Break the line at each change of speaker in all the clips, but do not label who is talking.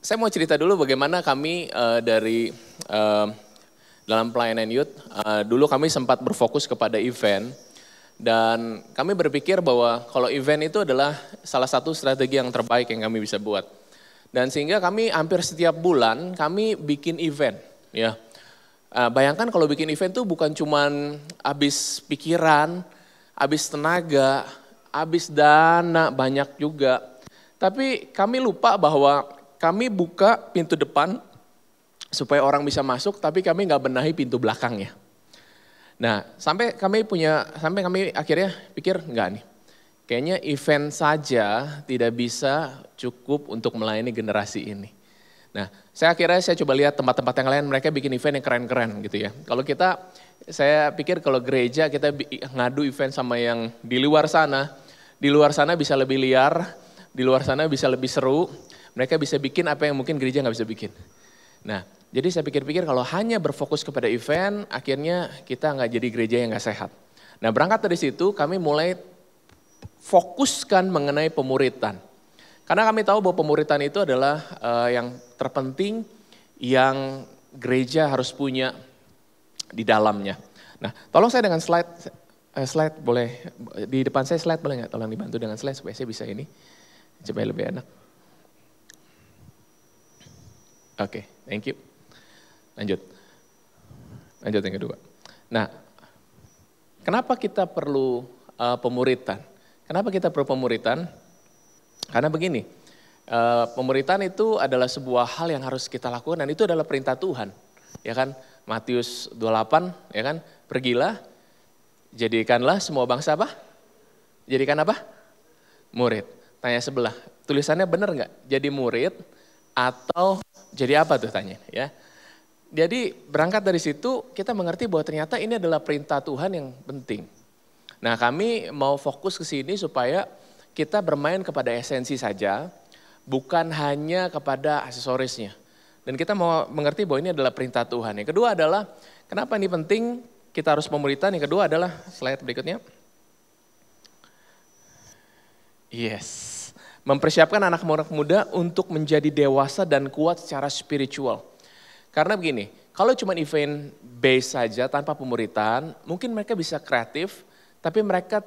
Saya mau cerita dulu bagaimana kami dari dalam pelayanan youth, dulu kami sempat berfokus kepada event. Dan kami berpikir bahwa kalau event itu adalah salah satu strategi yang terbaik yang kami bisa buat. Dan sehingga kami hampir setiap bulan kami bikin event. Ya, bayangkan kalau bikin event itu bukan cuman habis pikiran, habis tenaga, habis dana banyak juga. Tapi kami lupa bahwa kami buka pintu depan supaya orang bisa masuk, tapi kami nggak benahi pintu belakangnya. Nah, sampai kami akhirnya pikir enggak nih. Kayaknya event saja tidak bisa cukup untuk melayani generasi ini. Nah, saya coba lihat tempat-tempat yang lain, mereka bikin event yang keren-keren gitu ya. Kalau saya pikir kalau gereja kita ngadu event sama yang di luar sana bisa lebih liar, di luar sana bisa lebih seru, mereka bisa bikin apa yang mungkin gereja nggak bisa bikin. Nah, jadi saya pikir-pikir kalau hanya berfokus kepada event, akhirnya kita nggak jadi gereja yang nggak sehat. Nah, berangkat dari situ kami mulai fokuskan mengenai pemuritan. Karena kami tahu bahwa pemuritan itu adalah yang terpenting yang gereja harus punya di dalamnya. Nah, tolong saya dengan slide boleh, di depan saya slide boleh nggak? Tolong dibantu dengan slide supaya saya bisa ini, supaya lebih enak. Oke, thank you. Lanjut yang kedua. Nah, kenapa kita perlu pemuritan? Kenapa kita perlu pemuritan? Karena begini, pemuritan itu adalah sebuah hal yang harus kita lakukan dan itu adalah perintah Tuhan. Ya kan, Matius 28, ya kan, pergilah, jadikanlah semua bangsa apa? Jadikan apa? Murid. Tanya sebelah, tulisannya benar nggak? Jadi murid atau jadi apa tuh tanya ya? Jadi berangkat dari situ kita mengerti bahwa ternyata ini adalah perintah Tuhan yang penting. Nah, kami mau fokus ke sini supaya kita bermain kepada esensi saja, bukan hanya kepada aksesorisnya. Dan kita mau mengerti bahwa ini adalah perintah Tuhan. Yang kedua adalah kenapa ini penting, kita harus pemuritan. Yang kedua adalah slide berikutnya. Yes. Mempersiapkan anak-anak muda untuk menjadi dewasa dan kuat secara spiritual. Karena begini, kalau cuma event base saja tanpa pemuritan, mungkin mereka bisa kreatif, tapi mereka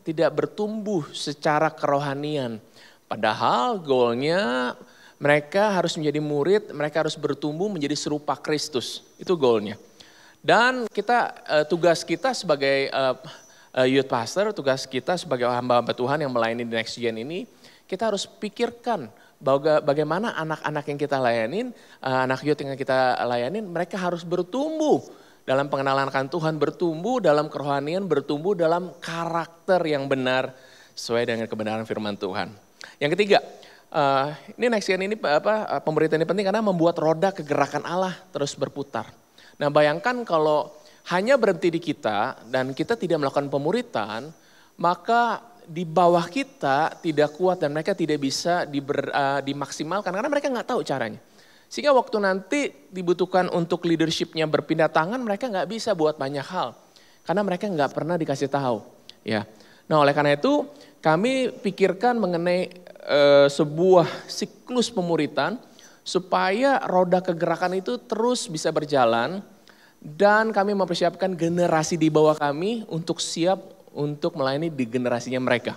tidak bertumbuh secara kerohanian. Padahal goalnya mereka harus menjadi murid, mereka harus bertumbuh menjadi serupa Kristus. Itu goalnya. Dan tugas kita sebagai youth pastor, tugas kita sebagai hamba-hamba Tuhan yang melayani di Next Gen ini, kita harus pikirkan bagaimana anak-anak yang kita layanin, anak youth yang kita layanin, mereka harus bertumbuh dalam pengenalan akan Tuhan, bertumbuh dalam kerohanian, bertumbuh dalam karakter yang benar sesuai dengan kebenaran firman Tuhan. Yang ketiga, ini Next Gen ini pemberitaan ini penting karena membuat roda kegerakan Allah terus berputar. Nah, bayangkan kalau hanya berhenti di kita dan kita tidak melakukan pemuritan, maka di bawah kita tidak kuat dan mereka tidak bisa dimaksimalkan karena mereka nggak tahu caranya. Sehingga waktu nanti dibutuhkan untuk leadershipnya berpindah tangan, mereka nggak bisa buat banyak hal karena mereka nggak pernah dikasih tahu. Ya, nah oleh karena itu kami pikirkan mengenai sebuah siklus pemuritan supaya roda kegerakan itu terus bisa berjalan dan kami mempersiapkan generasi di bawah kami untuk siap untuk melayani di generasinya mereka,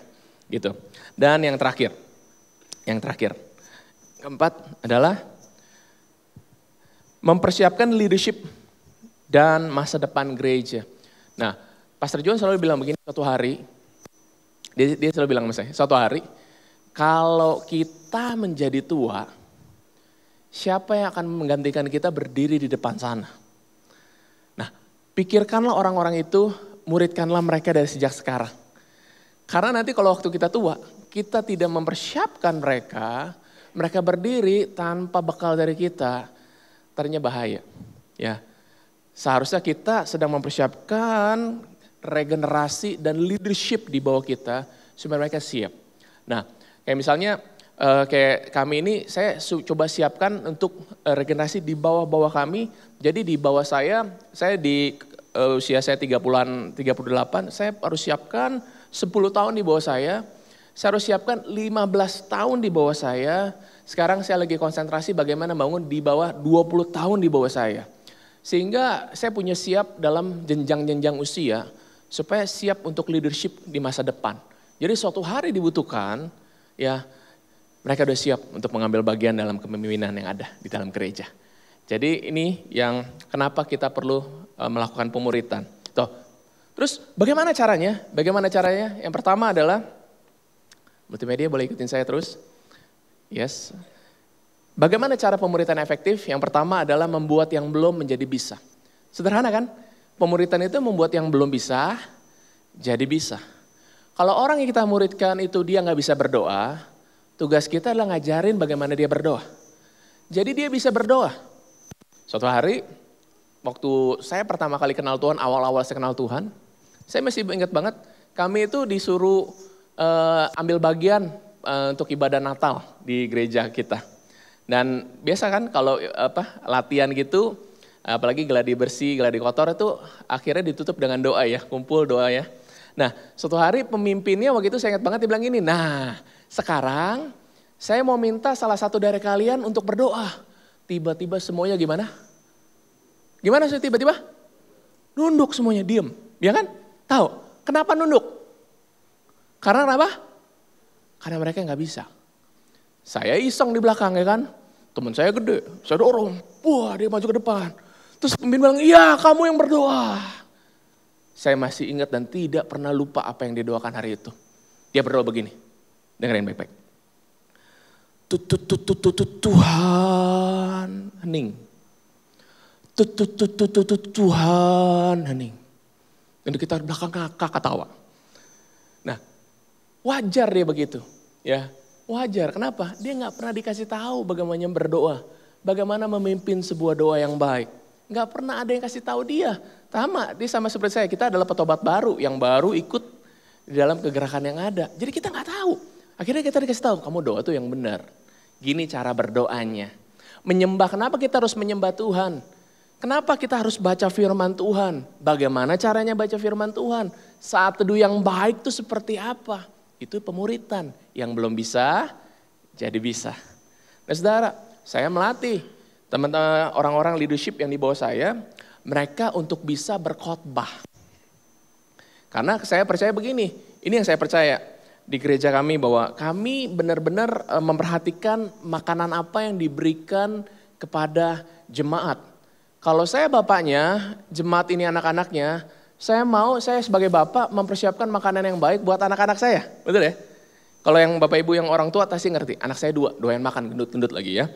gitu. Dan yang terakhir, keempat adalah mempersiapkan leadership dan masa depan gereja. Nah, Pastor John selalu bilang begini suatu hari, dia selalu bilang sama saya, suatu hari kalau kita menjadi tua, siapa yang akan menggantikan kita berdiri di depan sana? Nah, pikirkanlah orang-orang itu, muridkanlah mereka dari sejak sekarang. Karena nanti kalau waktu kita tua, kita tidak mempersiapkan mereka berdiri tanpa bekal dari kita, ternyata bahaya. Ya, seharusnya kita sedang mempersiapkan regenerasi dan leadership di bawah kita supaya mereka siap. Nah, kayak misalnya kayak kami ini saya coba siapkan untuk regenerasi di bawah-bawah kami. Jadi di bawah saya di usia saya 38, saya harus siapkan 10 tahun di bawah saya Saya harus siapkan 15 tahun di bawah saya. Sekarang saya lagi konsentrasi bagaimana bangun di bawah 20 tahun di bawah saya. Sehingga saya punya siap dalam jenjang-jenjang usia supaya siap untuk leadership di masa depan. Jadi suatu hari dibutuhkan, ya mereka udah siap untuk mengambil bagian dalam kepemimpinan yang ada di dalam gereja. Jadi ini yang kenapa kita perlu melakukan pemuritan. Tuh. Terus bagaimana caranya? Bagaimana caranya? Yang pertama adalah, multimedia boleh ikutin saya terus. Yes. Bagaimana cara pemuritan efektif? Yang pertama adalah membuat yang belum menjadi bisa. Sederhana kan? Pemuritan itu membuat yang belum bisa, jadi bisa. Kalau orang yang kita muridkan itu dia nggak bisa berdoa, tugas kita adalah ngajarin bagaimana dia berdoa. Jadi dia bisa berdoa. Suatu hari, waktu saya pertama kali kenal Tuhan, awal-awal saya kenal Tuhan, saya masih ingat banget, kami itu disuruh ambil bagian untuk ibadah Natal di gereja kita. Dan biasa kan kalau latihan gitu, apalagi gladi bersih, gladi kotor itu akhirnya ditutup dengan doa ya, kumpul doa ya. Nah suatu hari pemimpinnya waktu itu saya ingat banget dia bilang gini, nah sekarang saya mau minta salah satu dari kalian untuk berdoa. Tiba-tiba semuanya gimana? Gimana sih tiba-tiba? Nunduk semuanya, diem. Ya kan? Tahu, kenapa nunduk? Karena kenapa? Karena mereka nggak bisa. Saya iseng di belakang ya kan, teman saya gede, saya dorong, wah dia maju ke depan. Terus pemimpin bilang, iya kamu yang berdoa. Saya masih ingat dan tidak pernah lupa apa yang didoakan hari itu. Dia berdoa begini, dengerin baik-baik. Tuhan, hening. Tuhan, hening. Dan kita di belakang kakak ketawa. Nah, wajar dia begitu, ya. Wajar, kenapa? Dia nggak pernah dikasih tahu bagaimana berdoa, bagaimana memimpin sebuah doa yang baik. Nggak pernah ada yang kasih tahu dia. Dia sama seperti saya, kita adalah petobat baru yang baru ikut di dalam kegerakan yang ada. Jadi kita nggak tahu. Akhirnya kita dikasih tahu, kamu doa tuh yang benar. Gini cara berdoanya. Menyembah, kenapa kita harus menyembah Tuhan? Kenapa kita harus baca firman Tuhan? Bagaimana caranya baca firman Tuhan? Saat teduh yang baik itu seperti apa? Itu pemuritan. Yang belum bisa, jadi bisa. Nah saudara, saya melatih teman-teman orang-orang leadership yang di bawah saya, mereka untuk bisa berkhotbah. Karena saya percaya begini, ini yang saya percaya di gereja kami bahwa kami benar-benar memperhatikan makanan apa yang diberikan kepada jemaat. Kalau saya bapaknya, jemaat ini anak-anaknya, saya sebagai bapak mempersiapkan makanan yang baik buat anak-anak saya, betul ya? Kalau yang bapak ibu yang orang tua pasti ngerti, anak saya doyan makan gendut-gendut lagi ya.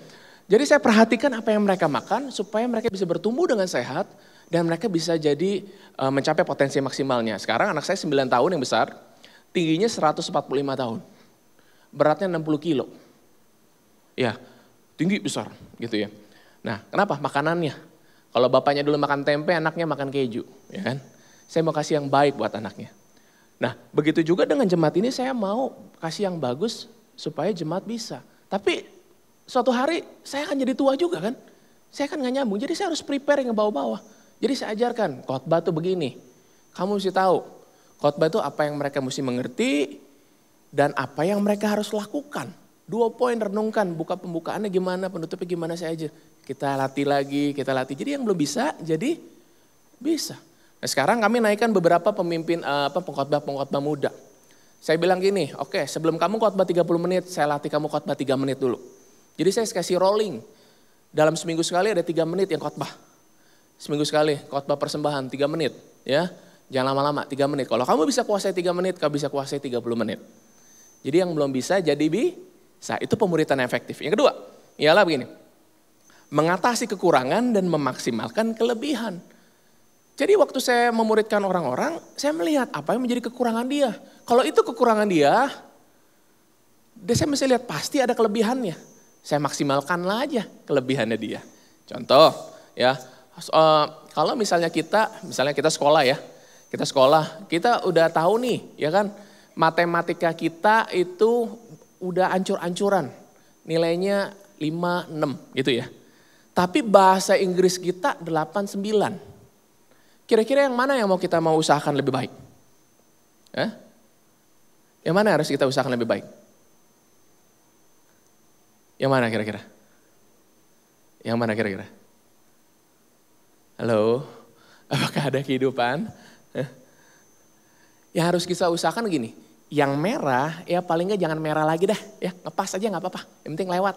Jadi saya perhatikan apa yang mereka makan supaya mereka bisa bertumbuh dengan sehat dan mereka bisa jadi mencapai potensi maksimalnya. Sekarang anak saya 9 tahun yang besar, tingginya 145 tahun, beratnya 60 kilo. Ya, tinggi besar gitu ya. Nah kenapa? Makanannya. Kalau bapaknya dulu makan tempe, anaknya makan keju, ya kan? Saya mau kasih yang baik buat anaknya. Nah begitu juga dengan jemaat ini saya mau kasih yang bagus supaya jemaat bisa. Tapi suatu hari saya akan jadi tua juga kan. Saya kan gak nyambung, jadi saya harus prepare yang bawah-bawah. Jadi saya ajarkan, khotbah tuh begini. Kamu mesti tahu, khotbah itu apa yang mereka mesti mengerti dan apa yang mereka harus lakukan. 2 poin renungkan, buka pembukaannya gimana, penutupnya gimana saya aja. Kita latih lagi, kita latih. Jadi yang belum bisa, jadi bisa. Nah sekarang kami naikkan beberapa pemimpin pengkhotbah muda. Saya bilang gini, oke sebelum kamu khotbah 30 menit, saya latih kamu khotbah 3 menit dulu. Jadi saya kasih rolling, dalam seminggu sekali ada 3 menit yang khotbah. Seminggu sekali khotbah persembahan 3 menit ya. Jangan lama-lama 3 menit. Kalau kamu bisa kuasai 3 menit, kamu bisa kuasai 30 menit. Jadi yang belum bisa jadi bisa, itu pemuritan efektif. Yang kedua, ialah begini, mengatasi kekurangan dan memaksimalkan kelebihan. Jadi waktu saya memuridkan orang-orang, saya melihat apa yang menjadi kekurangan dia. Kalau itu kekurangan dia saya mesti lihat pasti ada kelebihannya. Saya maksimalkanlah aja kelebihannya dia. Contoh ya, kalau misalnya kita sekolah ya, kita udah tahu nih ya kan, matematika kita itu udah ancur-ancuran, nilainya 5, 6 gitu ya. Tapi bahasa Inggris kita 8, 9. Kira-kira yang mana yang kita mau usahakan lebih baik? Yang mana harus kita usahakan lebih baik? Yang mana kira-kira? Yang mana kira-kira? Halo? Apakah ada kehidupan? Yang harus kita usahakan gini, yang merah ya paling nggak jangan merah lagi dah, ya ngepas aja nggak apa-apa, yang penting lewat.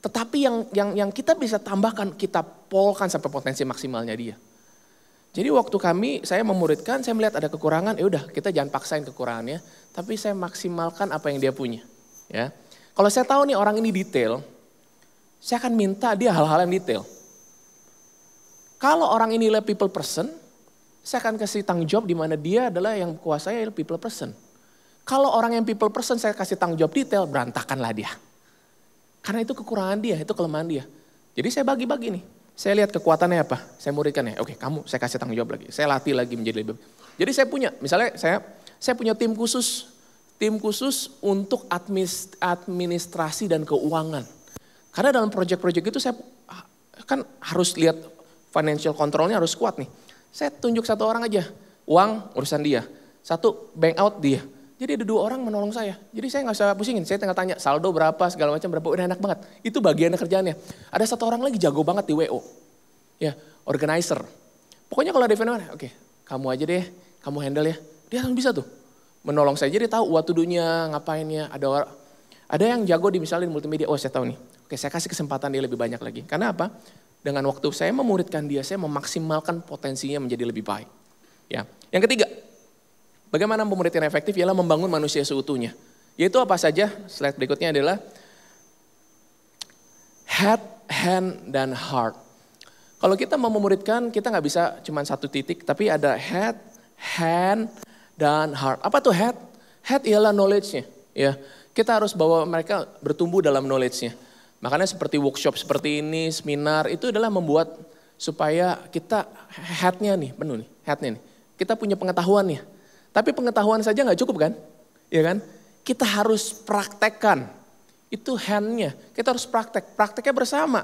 Tetapi yang kita bisa tambahkan, kita polkan sampai potensi maksimalnya dia. Jadi waktu saya memuridkan, saya melihat ada kekurangan, ya udah kita jangan paksain kekurangannya, tapi saya maksimalkan apa yang dia punya. Ya, kalau saya tahu nih orang ini detail, saya akan minta dia hal-hal yang detail. Kalau orang ini adalah people person, saya akan kasih tanggung jawab di mana dia adalah yang kuasai people person. Kalau orang yang people person saya kasih tanggung jawab detail, berantakanlah dia. Karena itu kekurangan dia, itu kelemahan dia. Jadi saya bagi-bagi nih. Saya lihat kekuatannya apa, saya muridkan ya. Oke, kamu saya kasih tanggung jawab lagi. Saya latih lagi menjadi lebih. Jadi saya punya, misalnya saya punya tim khusus untuk administrasi dan keuangan. Karena dalam proyek-proyek itu saya kan harus lihat financial controlnya harus kuat nih. Saya tunjuk satu orang aja, uang urusan dia, satu bank out dia. Jadi ada 2 orang menolong saya. Jadi saya nggak usah pusingin, saya tinggal tanya saldo berapa, segala macam berapa, udah enak banget. Itu bagiannya kerjaannya. Ada 1 orang lagi jago banget di WO. Ya, organizer. Pokoknya kalau ada event, oke, kamu aja deh, kamu handle ya. Dia langsung bisa tuh menolong saya. Jadi tahu what to do-nya, ngapainnya. Ada yang jago di misalnya di multimedia, oh saya tahu nih. Oke, saya kasih kesempatan dia lebih banyak lagi. Karena apa? Dengan waktu saya memuridkan dia, saya memaksimalkan potensinya menjadi lebih baik. Ya, yang ketiga, bagaimana pemuridan efektif ialah membangun manusia seutuhnya. Yaitu apa saja? Slide berikutnya adalah head, hand, dan heart. Kalau kita mau memuridkan, kita nggak bisa cuma satu titik, tapi ada head, hand, dan heart. Apa tuh head? Head ialah knowledge-nya. Ya, kita harus bawa mereka bertumbuh dalam knowledge-nya. Makanya seperti workshop seperti ini, seminar, itu adalah membuat supaya kita head-nya nih, penuh nih, head-nya nih. Kita punya pengetahuannya. Tapi pengetahuan saja nggak cukup kan? Ya kan? Kita harus praktekkan. Itu hand-nya. Kita harus prakteknya bersama.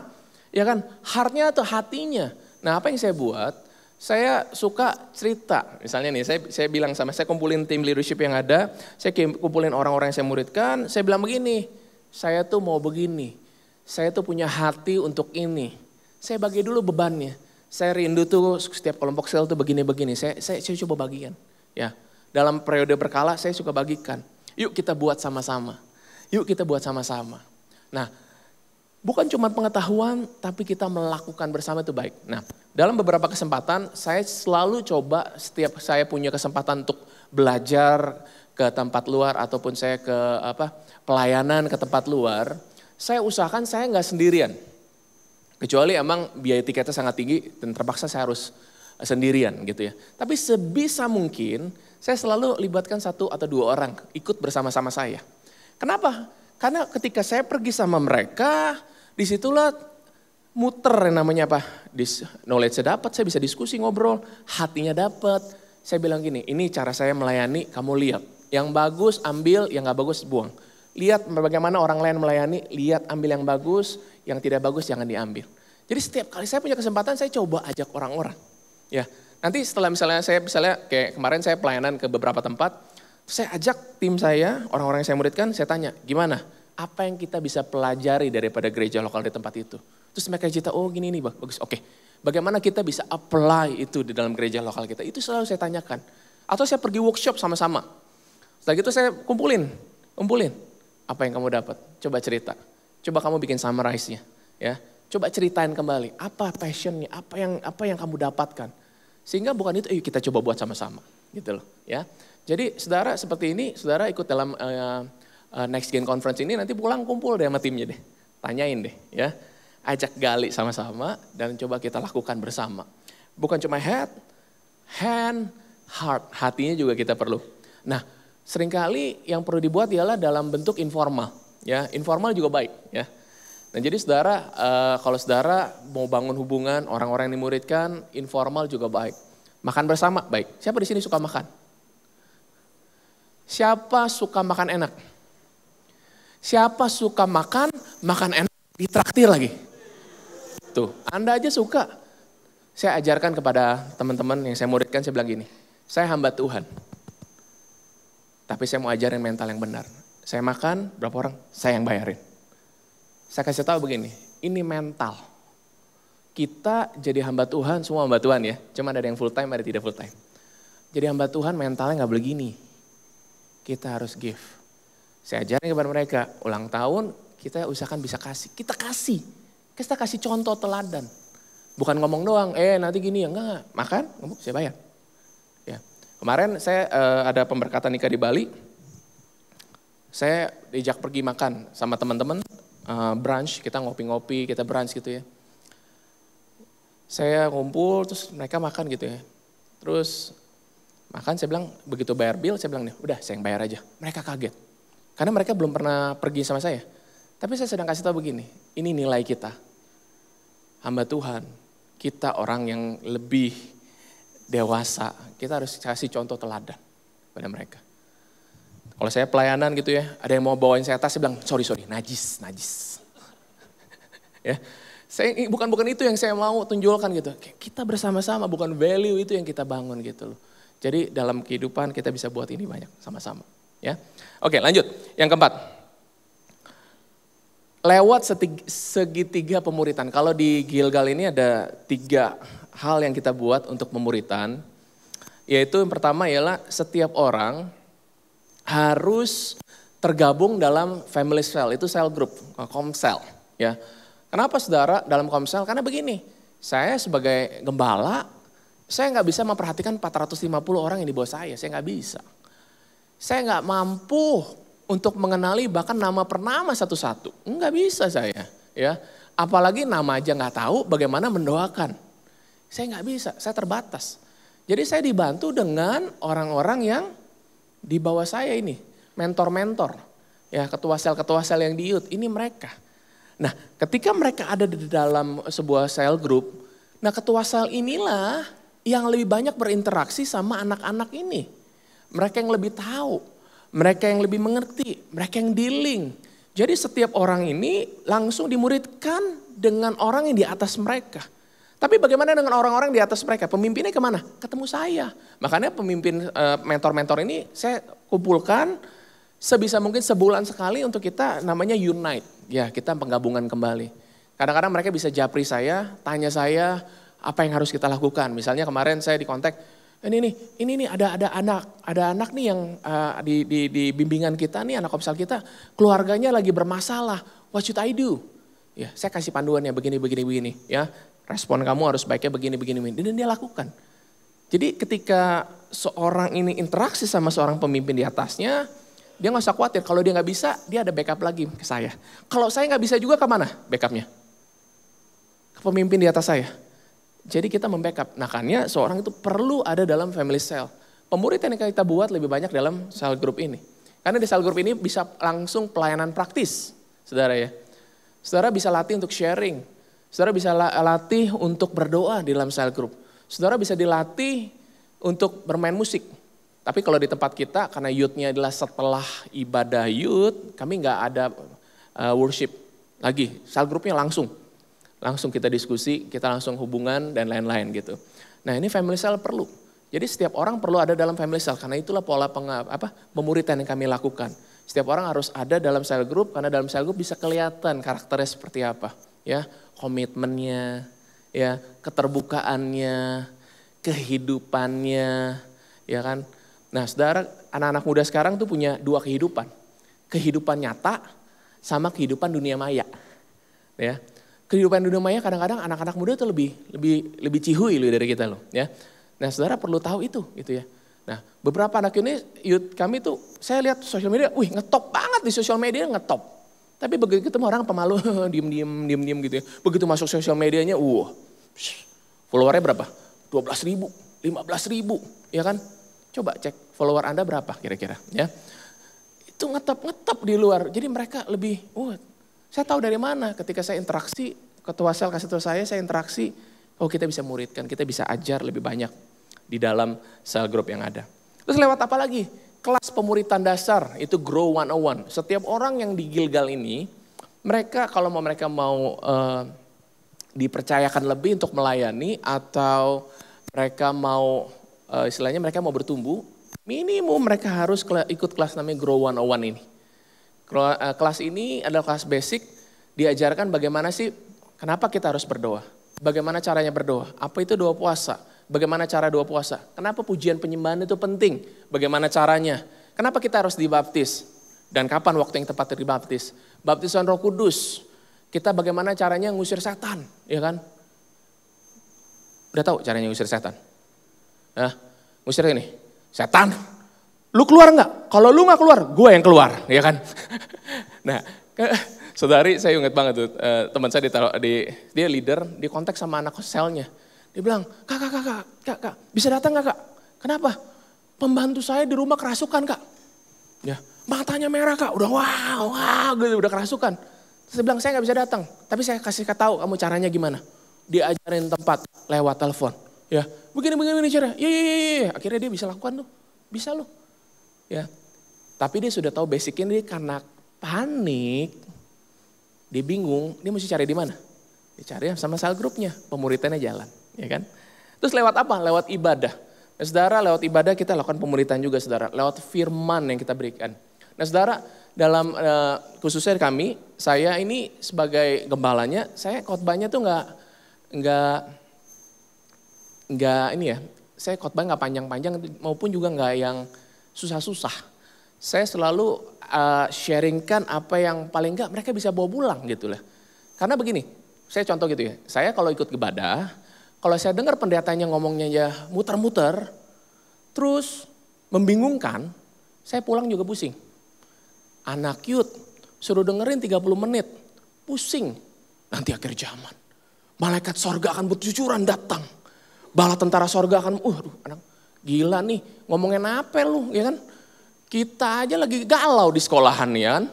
Ya kan? Heart-nya atau hatinya. Nah apa yang saya buat? Saya suka cerita. Misalnya nih, saya bilang saya kumpulin tim leadership yang ada. Saya kumpulin orang-orang yang saya muridkan. Saya bilang begini, saya tuh mau begini. Saya tuh punya hati untuk ini. Saya bagi dulu bebannya. Saya rindu tuh setiap kelompok sel tuh begini-begini. Saya coba bagikan. Ya. Dalam periode berkala saya suka bagikan. Yuk kita buat sama-sama. Yuk kita buat sama-sama. Nah, bukan cuma pengetahuan tapi kita melakukan bersama itu baik. Nah, dalam beberapa kesempatan saya selalu coba setiap saya punya kesempatan untuk belajar ke tempat luar ataupun saya ke pelayanan ke tempat luar, saya usahakan saya nggak sendirian. Kecuali emang biaya tiketnya sangat tinggi dan terpaksa saya harus sendirian gitu ya. Tapi sebisa mungkin saya selalu libatkan 1 atau 2 orang ikut bersama-sama saya. Kenapa? Karena ketika saya pergi sama mereka, disitulah muter yang namanya apa? Knowledge-nya dapat, saya bisa diskusi, ngobrol, hatinya dapat. Saya bilang gini, ini cara saya melayani, kamu lihat. Yang bagus ambil, yang gak bagus buang. Lihat bagaimana orang lain melayani, lihat ambil yang bagus, yang tidak bagus jangan diambil. Jadi setiap kali saya punya kesempatan, saya coba ajak orang-orang. Ya, nanti setelah misalnya kayak kemarin saya pelayanan ke beberapa tempat, saya ajak tim saya, orang-orang yang saya muridkan, saya tanya, gimana? Apa yang kita bisa pelajari daripada gereja lokal di tempat itu? Terus mereka cerita, oh gini nih bagus, oke. Bagaimana kita bisa apply itu di dalam gereja lokal kita? Itu selalu saya tanyakan. Atau saya pergi workshop sama-sama. Setelah itu saya kumpulin. Apa yang kamu dapat? Coba cerita. Coba kamu bikin summarize-nya. Ya. Coba ceritain kembali, apa passion-nya, apa yang kamu dapatkan. Sehingga bukan itu, kita coba buat sama-sama, gitu loh, ya. Jadi saudara seperti ini, saudara ikut dalam Next Gen Conference ini, nanti pulang kumpul deh sama timnya deh, tanyain deh, ya. Ajak gali sama-sama dan coba kita lakukan bersama. Bukan cuma head, hand, heart, hatinya juga kita perlu. Nah, seringkali yang perlu dibuat ialah dalam bentuk informal, ya. Informal juga baik, ya. Nah jadi saudara, kalau saudara mau bangun hubungan, orang-orang yang dimuridkan, informal juga baik. Makan bersama, baik. Siapa di sini suka makan? Siapa suka makan enak? Siapa suka makan enak, ditraktir lagi? Tuh, Anda aja suka. Saya ajarkan kepada teman-teman yang saya muridkan, saya bilang gini, saya hamba Tuhan. Tapi saya mau ajarin mental yang benar. Saya makan, berapa orang? Saya yang bayarin. Saya kasih tahu begini, ini mental. Kita jadi hamba Tuhan, semua hamba Tuhan ya. Cuma ada yang full time, ada tidak full time. Jadi hamba Tuhan mentalnya gak boleh gini. Kita harus give. Saya ajarin kepada mereka, ulang tahun kita usahakan bisa kasih. Kita kasih. Kita kasih contoh teladan. Bukan ngomong doang, nanti gini ya, enggak. Makan, ngomong, saya bayar. Ya. Kemarin saya ada pemberkatan nikah di Bali. Saya diajak pergi makan sama teman-teman, brunch, kita ngopi-ngopi, kita brunch gitu ya. Saya ngumpul, terus mereka makan gitu ya. Terus makan, saya bilang, begitu bayar bill, saya bilang nih, udah saya yang bayar aja. Mereka kaget, karena mereka belum pernah pergi sama saya. Tapi saya sedang kasih tahu begini, ini nilai kita. Hamba Tuhan, kita orang yang lebih dewasa, kita harus kasih contoh teladan pada mereka. Kalau saya pelayanan gitu ya, ada yang mau bawain saya tas, saya bilang, sorry, najis. Ya, bukan itu yang saya mau tunjukkan gitu. Kita bersama-sama, bukan value itu yang kita bangun gitu loh. Jadi dalam kehidupan kita bisa buat ini banyak sama-sama. Ya, oke lanjut. Yang keempat, lewat segitiga pemuritan. Kalau di Gilgal ini ada 3 hal yang kita buat untuk pemuritan. Yaitu yang pertama ialah setiap orang harus tergabung dalam family cell, itu cell group, komsel. Ya. Kenapa saudara dalam komsel? Karena begini, saya sebagai gembala, saya nggak bisa memperhatikan 450 orang yang di bawah saya nggak bisa. Saya nggak mampu untuk mengenali bahkan nama per nama satu-satu, nggak bisa saya. Ya, apalagi nama aja nggak tahu, bagaimana mendoakan. Saya nggak bisa, saya terbatas. Jadi saya dibantu dengan orang-orang yang di bawah saya ini, mentor-mentor, ya ketua sel yang di youth, ini mereka. Nah ketika mereka ada di dalam sebuah sel group, nah ketua sel inilah yang lebih banyak berinteraksi sama anak-anak ini. Mereka yang lebih tahu, mereka yang lebih mengerti, mereka yang dealing. Jadi setiap orang ini langsung dimuridkan dengan orang yang di atas mereka. Tapi bagaimana dengan orang-orang di atas mereka? Pemimpinnya kemana? Ketemu saya. Makanya pemimpin mentor-mentor ini saya kumpulkan sebisa mungkin sebulan sekali untuk kita namanya unite. Ya kita penggabungan kembali. Kadang-kadang mereka bisa japri saya, tanya saya apa yang harus kita lakukan. Misalnya kemarin saya dikontak, ini nih ada anak nih yang di bimbingan kita nih, anak komsel kita, keluarganya lagi bermasalah. What should I do? Ya saya kasih panduannya begini ya. Respon kamu harus baiknya begini. Dan dia lakukan. Jadi ketika seorang ini interaksi sama seorang pemimpin di atasnya, dia gak usah khawatir. Kalau dia gak bisa, dia ada backup lagi ke saya. Kalau saya gak bisa juga kemana backupnya? Ke pemimpin di atas saya. Jadi kita membackup. Nah makanya seorang itu perlu ada dalam family cell. Pemuritan yang kita buat lebih banyak dalam cell group ini. Karena di cell group ini bisa langsung pelayanan praktis. Saudara ya. Saudara bisa latih untuk sharing. Saudara bisa latih untuk berdoa di dalam cell group. Saudara bisa dilatih untuk bermain musik. Tapi kalau di tempat kita, karena youth-nya adalah setelah ibadah youth, kami nggak ada worship lagi. Cell group-nya langsung kita diskusi, kita langsung hubungan dan lain-lain gitu. Nah ini family cell perlu. Jadi setiap orang perlu ada dalam family cell, karena itulah pola pemuritan yang kami lakukan. Setiap orang harus ada dalam cell group, karena dalam cell group bisa kelihatan karakternya seperti apa. Ya, komitmennya, ya, keterbukaannya, kehidupannya, ya kan. Nah, saudara, anak-anak muda sekarang tuh punya 2 kehidupan. Kehidupan nyata sama kehidupan dunia maya. Ya. Kehidupan dunia maya kadang-kadang anak-anak muda tuh lebih cihui loh dari kita loh, ya. Nah, saudara perlu tahu itu gitu ya. Nah, beberapa anak ini youth kami tuh saya lihat sosial media, ngetop banget di sosial media, ngetop. Tapi begitu ketemu orang pemalu, diem gitu ya. Begitu masuk sosial medianya, followernya berapa? 12.000, 15.000, ya kan? Coba cek follower Anda berapa kira-kira, ya. Itu ngetop di luar. Jadi mereka lebih, saya tahu dari mana ketika saya interaksi, ketua sel kasih tahu saya interaksi, kita bisa muridkan, kita bisa ajar lebih banyak di dalam cell group yang ada. Terus lewat apa lagi? Kelas pemuritan dasar, itu Grow 101. Setiap orang yang di Gilgal ini, mereka kalau mereka mau dipercayakan lebih untuk melayani atau mereka mau istilahnya mereka mau bertumbuh, Minimum mereka harus ikut kelas namanya Grow 101 ini. Kelas ini adalah kelas basic, diajarkan bagaimana sih, kenapa kita harus berdoa. Bagaimana caranya berdoa, apa itu doa puasa, bagaimana cara doa puasa. Kenapa pujian penyembahan itu penting, bagaimana caranya. Kenapa kita harus dibaptis, dan kapan waktu yang tepat dibaptis. Baptisan Roh Kudus, kita bagaimana caranya ngusir setan, ya kan. Udah tahu caranya ngusir setan? Ngusir ini. Setan, lu keluar nggak? Kalau lu nggak keluar, gue yang keluar, ya kan? Nah, saudari saya ingat banget tuh, teman saya dia leader, di kontak sama anak selnya. Dia bilang, kak, bisa datang nggak kak? Kenapa? Pembantu saya di rumah kerasukan kak. Ya, matanya merah kak, udah wow, gitu, udah kerasukan. Terus saya bilang, saya nggak bisa datang, tapi saya kasih tahu kamu caranya gimana. Diajarin tempat lewat telepon. Ya, begini cara. Iya. Akhirnya dia bisa lakukan tuh. Bisa loh. Ya. Tapi dia sudah tahu basicnya dia karena panik. Dia bingung, dia mesti cari di mana? Dia cari sama sel grupnya, pemuritannya jalan, ya kan? Terus lewat apa? Lewat ibadah. Nah, saudara, lewat ibadah kita lakukan pemuritan juga, saudara. Lewat firman yang kita berikan. Nah, saudara, dalam khususnya kami, saya ini sebagai gembalanya, saya khotbahnya tuh enggak ini ya, saya khotbah nggak panjang-panjang maupun juga nggak yang susah-susah. Saya selalu sharingkan apa yang paling nggak mereka bisa bawa pulang gitu lah. Karena begini, saya contoh gitu ya, saya kalau ikut ibadah, kalau saya dengar pendetanya ngomongnya ya muter-muter, terus membingungkan, saya pulang juga pusing. Anak youth, suruh dengerin 30 menit, pusing. Nanti akhir zaman, malaikat sorga akan bercucuran datang. Bala tentara sorga akan, anak gila nih, ngomongin apa lu, ya kan? Kita aja lagi galau di sekolahan ya kan.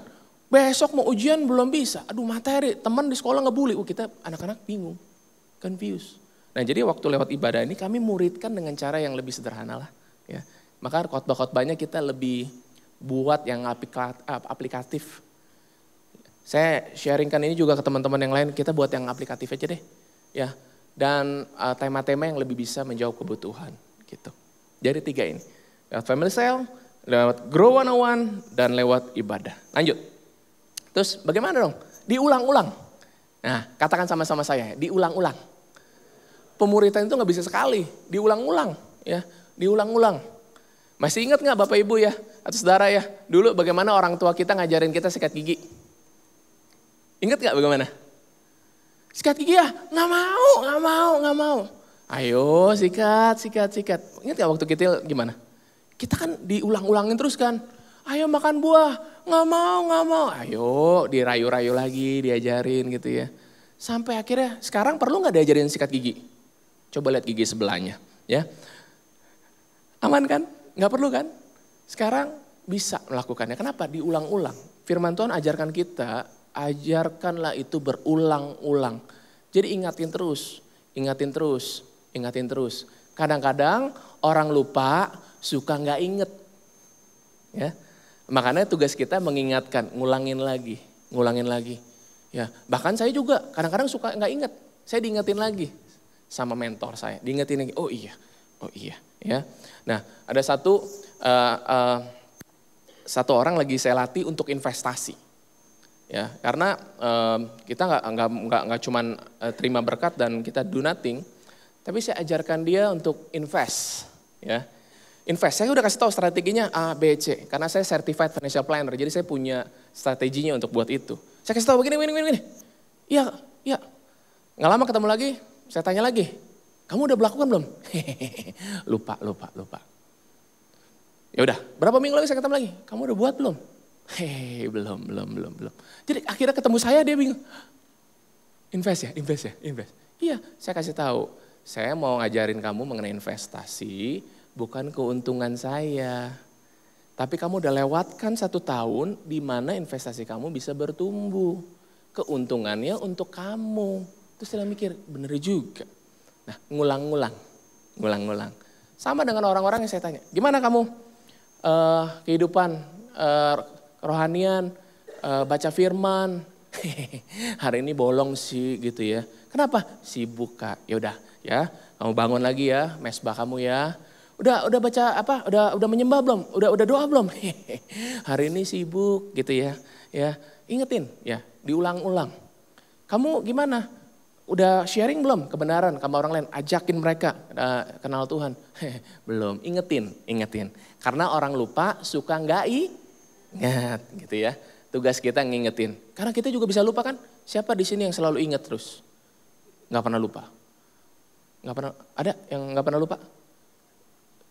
Besok mau ujian belum bisa, aduh materi, teman di sekolah ngebully. Kita anak-anak bingung, confused. Nah jadi waktu lewat ibadah ini kami muridkan dengan cara yang lebih sederhana lah. Ya. Maka khotbah-khotbahnya kita lebih buat yang aplikatif. Saya sharingkan ini juga ke teman-teman yang lain, kita buat yang aplikatif aja deh. Ya. Dan tema-tema yang lebih bisa menjawab kebutuhan gitu. Jadi 3 ini, lewat family cell, lewat Grow 101, dan lewat ibadah. Lanjut, terus bagaimana dong? Diulang-ulang. Nah katakan sama-sama saya, diulang-ulang. Pemuritan itu gak bisa sekali, diulang-ulang. Ya, diulang-ulang. Masih ingat gak Bapak Ibu ya, atau saudara ya, dulu bagaimana orang tua kita ngajarin kita sikat gigi? Ingat gak bagaimana? Sikat gigi ya? Nggak mau. Ayo sikat. Ingat gak waktu kecil gimana? Kita kan diulang-ulangin terus kan. Ayo makan buah, nggak mau. Ayo dirayu-rayu lagi, diajarin gitu ya. Sampai akhirnya sekarang perlu gak diajarin sikat gigi? Coba lihat gigi sebelahnya ya. Aman kan? Gak perlu kan? Sekarang bisa melakukannya. Kenapa? Diulang-ulang. Firman Tuhan ajarkan kita, ajarkanlah itu berulang-ulang. Jadi ingatin terus. Kadang-kadang orang lupa, suka nggak inget. Ya, makanya tugas kita mengingatkan, ngulangin lagi. Ya, bahkan saya juga kadang-kadang suka nggak inget. Saya diingetin lagi sama mentor saya, diingetin lagi. Oh iya. Ya, nah ada satu orang lagi saya latih untuk investasi. Ya, karena kita nggak cuman terima berkat dan kita do nothing, tapi saya ajarkan dia untuk invest. Ya, invest. Saya udah kasih tahu strateginya A, B, C. Karena saya certified financial planner, jadi saya punya strateginya untuk buat itu. Saya kasih tahu begini. Iya. Nggak lama ketemu lagi, saya tanya lagi, kamu udah melakukan belum? Lupa. Ya udah, berapa minggu lagi saya ketemu lagi, kamu udah buat belum? Belum. Jadi akhirnya ketemu saya, dia bingung. Invest ya. Iya, saya kasih tahu. Saya mau ngajarin kamu mengenai investasi, bukan keuntungan saya. Tapi kamu udah lewatkan 1 tahun di mana investasi kamu bisa bertumbuh. Keuntungannya untuk kamu. Terus saya mikir, bener juga. Nah, ngulang-ngulang. Sama dengan orang-orang yang saya tanya, gimana kamu kehidupan kerohanian, baca firman, hari ini bolong sih gitu ya. Kenapa? Sibuk Kak. Ya udah ya, kamu bangun lagi ya, mesbah kamu ya. Udah baca apa? Udah menyembah belum? Udah doa belum? Hari ini sibuk gitu ya. Ya, ingetin ya, diulang-ulang. Kamu gimana? Udah sharing belum kebenaran sama orang lain? Ajakin mereka kenal Tuhan. Belum, ingetin. Karena orang lupa suka nggak ingat gitu ya. Tugas kita ngingetin. Karena kita juga bisa lupa kan? Siapa di sini yang selalu ingat terus? Nggak pernah lupa. Nggak pernah, ada yang nggak pernah lupa?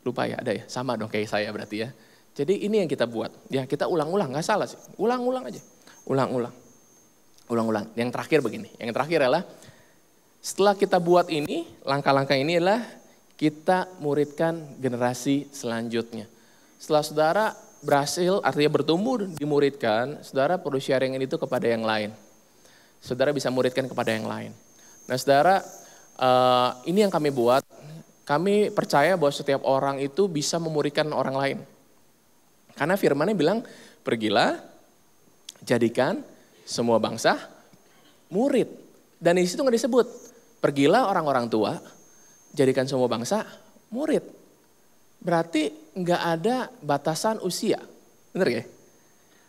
Lupa ya, ada ya, sama dong kayak saya berarti ya. Jadi ini yang kita buat, ya kita ulang-ulang, gak salah sih. Ulang-ulang aja, ulang-ulang. Yang terakhir begini, yang terakhir adalah setelah kita buat ini, langkah-langkah ini adalah kita muridkan generasi selanjutnya. Setelah saudara berhasil, artinya bertumbuh dimuridkan, saudara perlu sharing itu kepada yang lain. Saudara bisa muridkan kepada yang lain. Nah saudara, ini yang kami buat. Kami percaya bahwa setiap orang itu bisa memuridkan orang lain. Karena firman-Nya bilang, pergilah, jadikan semua bangsa murid. Dan di situ nggak disebut, pergilah orang-orang tua, jadikan semua bangsa murid. Berarti nggak ada batasan usia, benar ya?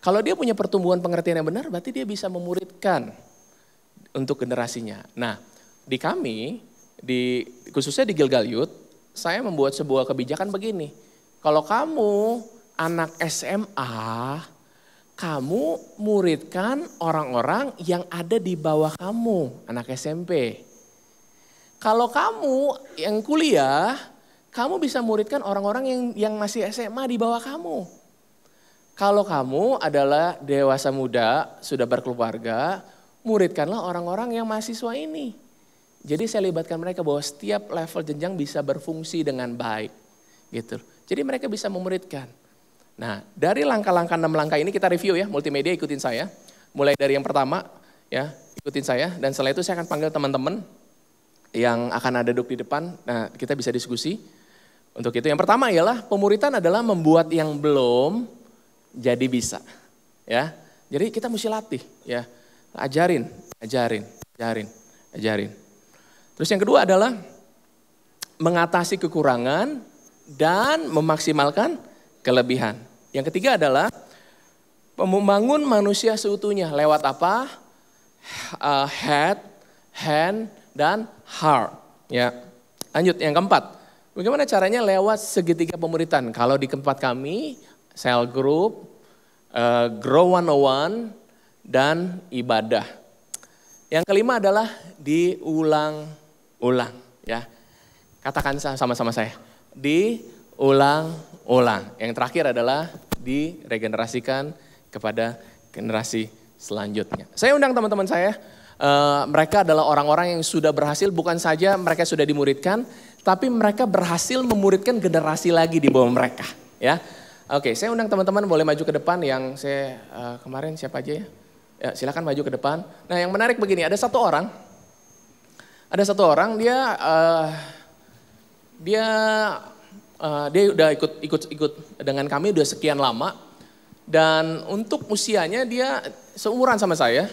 Kalau dia punya pertumbuhan pengertian yang benar, berarti dia bisa memuridkan untuk generasinya. Nah, di kami, khususnya di Gilgal Youth, saya membuat sebuah kebijakan begini. Kalau kamu anak SMA, kamu muridkan orang-orang yang ada di bawah kamu, anak SMP. Kalau kamu yang kuliah, kamu bisa muridkan orang-orang yang masih SMA di bawah kamu. Kalau kamu adalah dewasa muda, sudah berkeluarga, muridkanlah orang-orang yang mahasiswa ini. Jadi saya libatkan mereka bahwa setiap level jenjang bisa berfungsi dengan baik. Gitu. Jadi mereka bisa memuridkan. Nah dari langkah-langkah 6 langkah ini kita review ya, multimedia ikutin saya. Mulai dari yang pertama ya, ikutin saya. Dan setelah itu saya akan panggil teman-teman yang akan ada duduk di depan. Nah kita bisa diskusi. Untuk itu yang pertama ialah pemuritan adalah membuat yang belum jadi bisa. Ya, jadi kita mesti latih ya. Ajarin. Terus yang kedua adalah mengatasi kekurangan dan memaksimalkan kelebihan. Yang ketiga adalah membangun manusia seutuhnya lewat apa? Head, hand, dan heart. Ya. Lanjut yang keempat. Bagaimana caranya lewat segitiga pemuritan? Kalau di tempat kami, cell group, Grow 101, dan ibadah. Yang kelima adalah diulang-ulang ya. Katakan sama-sama saya. Diulang-ulang. Yang terakhir adalah diregenerasikan kepada generasi selanjutnya. Saya undang teman-teman saya. Mereka adalah orang-orang yang sudah berhasil, bukan saja mereka sudah dimuridkan, tapi mereka berhasil memuridkan generasi lagi di bawah mereka. Ya, oke, saya undang teman-teman boleh maju ke depan. Yang saya kemarin siapa aja ya? Ya, silakan maju ke depan. Nah, yang menarik begini, ada satu orang dia udah ikut dengan kami udah sekian lama, dan untuk usianya dia seumuran sama saya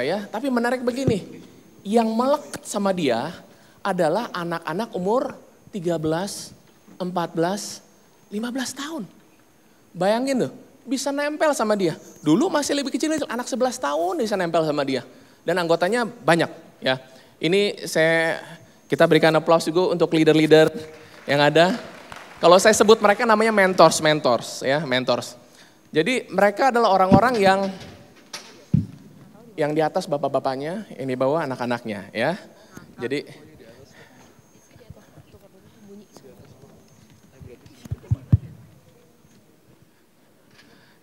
ya, tapi menarik begini, yang melekat sama dia adalah anak-anak umur 13, 14, 15 tahun. Bayangin tuh. Bisa nempel sama dia. Dulu masih lebih kecil, anak 11 tahun bisa nempel sama dia. Dan anggotanya banyak ya. Ini kita berikan aplaus juga untuk leader-leader yang ada. Kalau saya sebut mereka namanya mentors ya, mentors. Jadi mereka adalah orang-orang yang di atas bapak-bapaknya, yang di bawah anak-anaknya ya.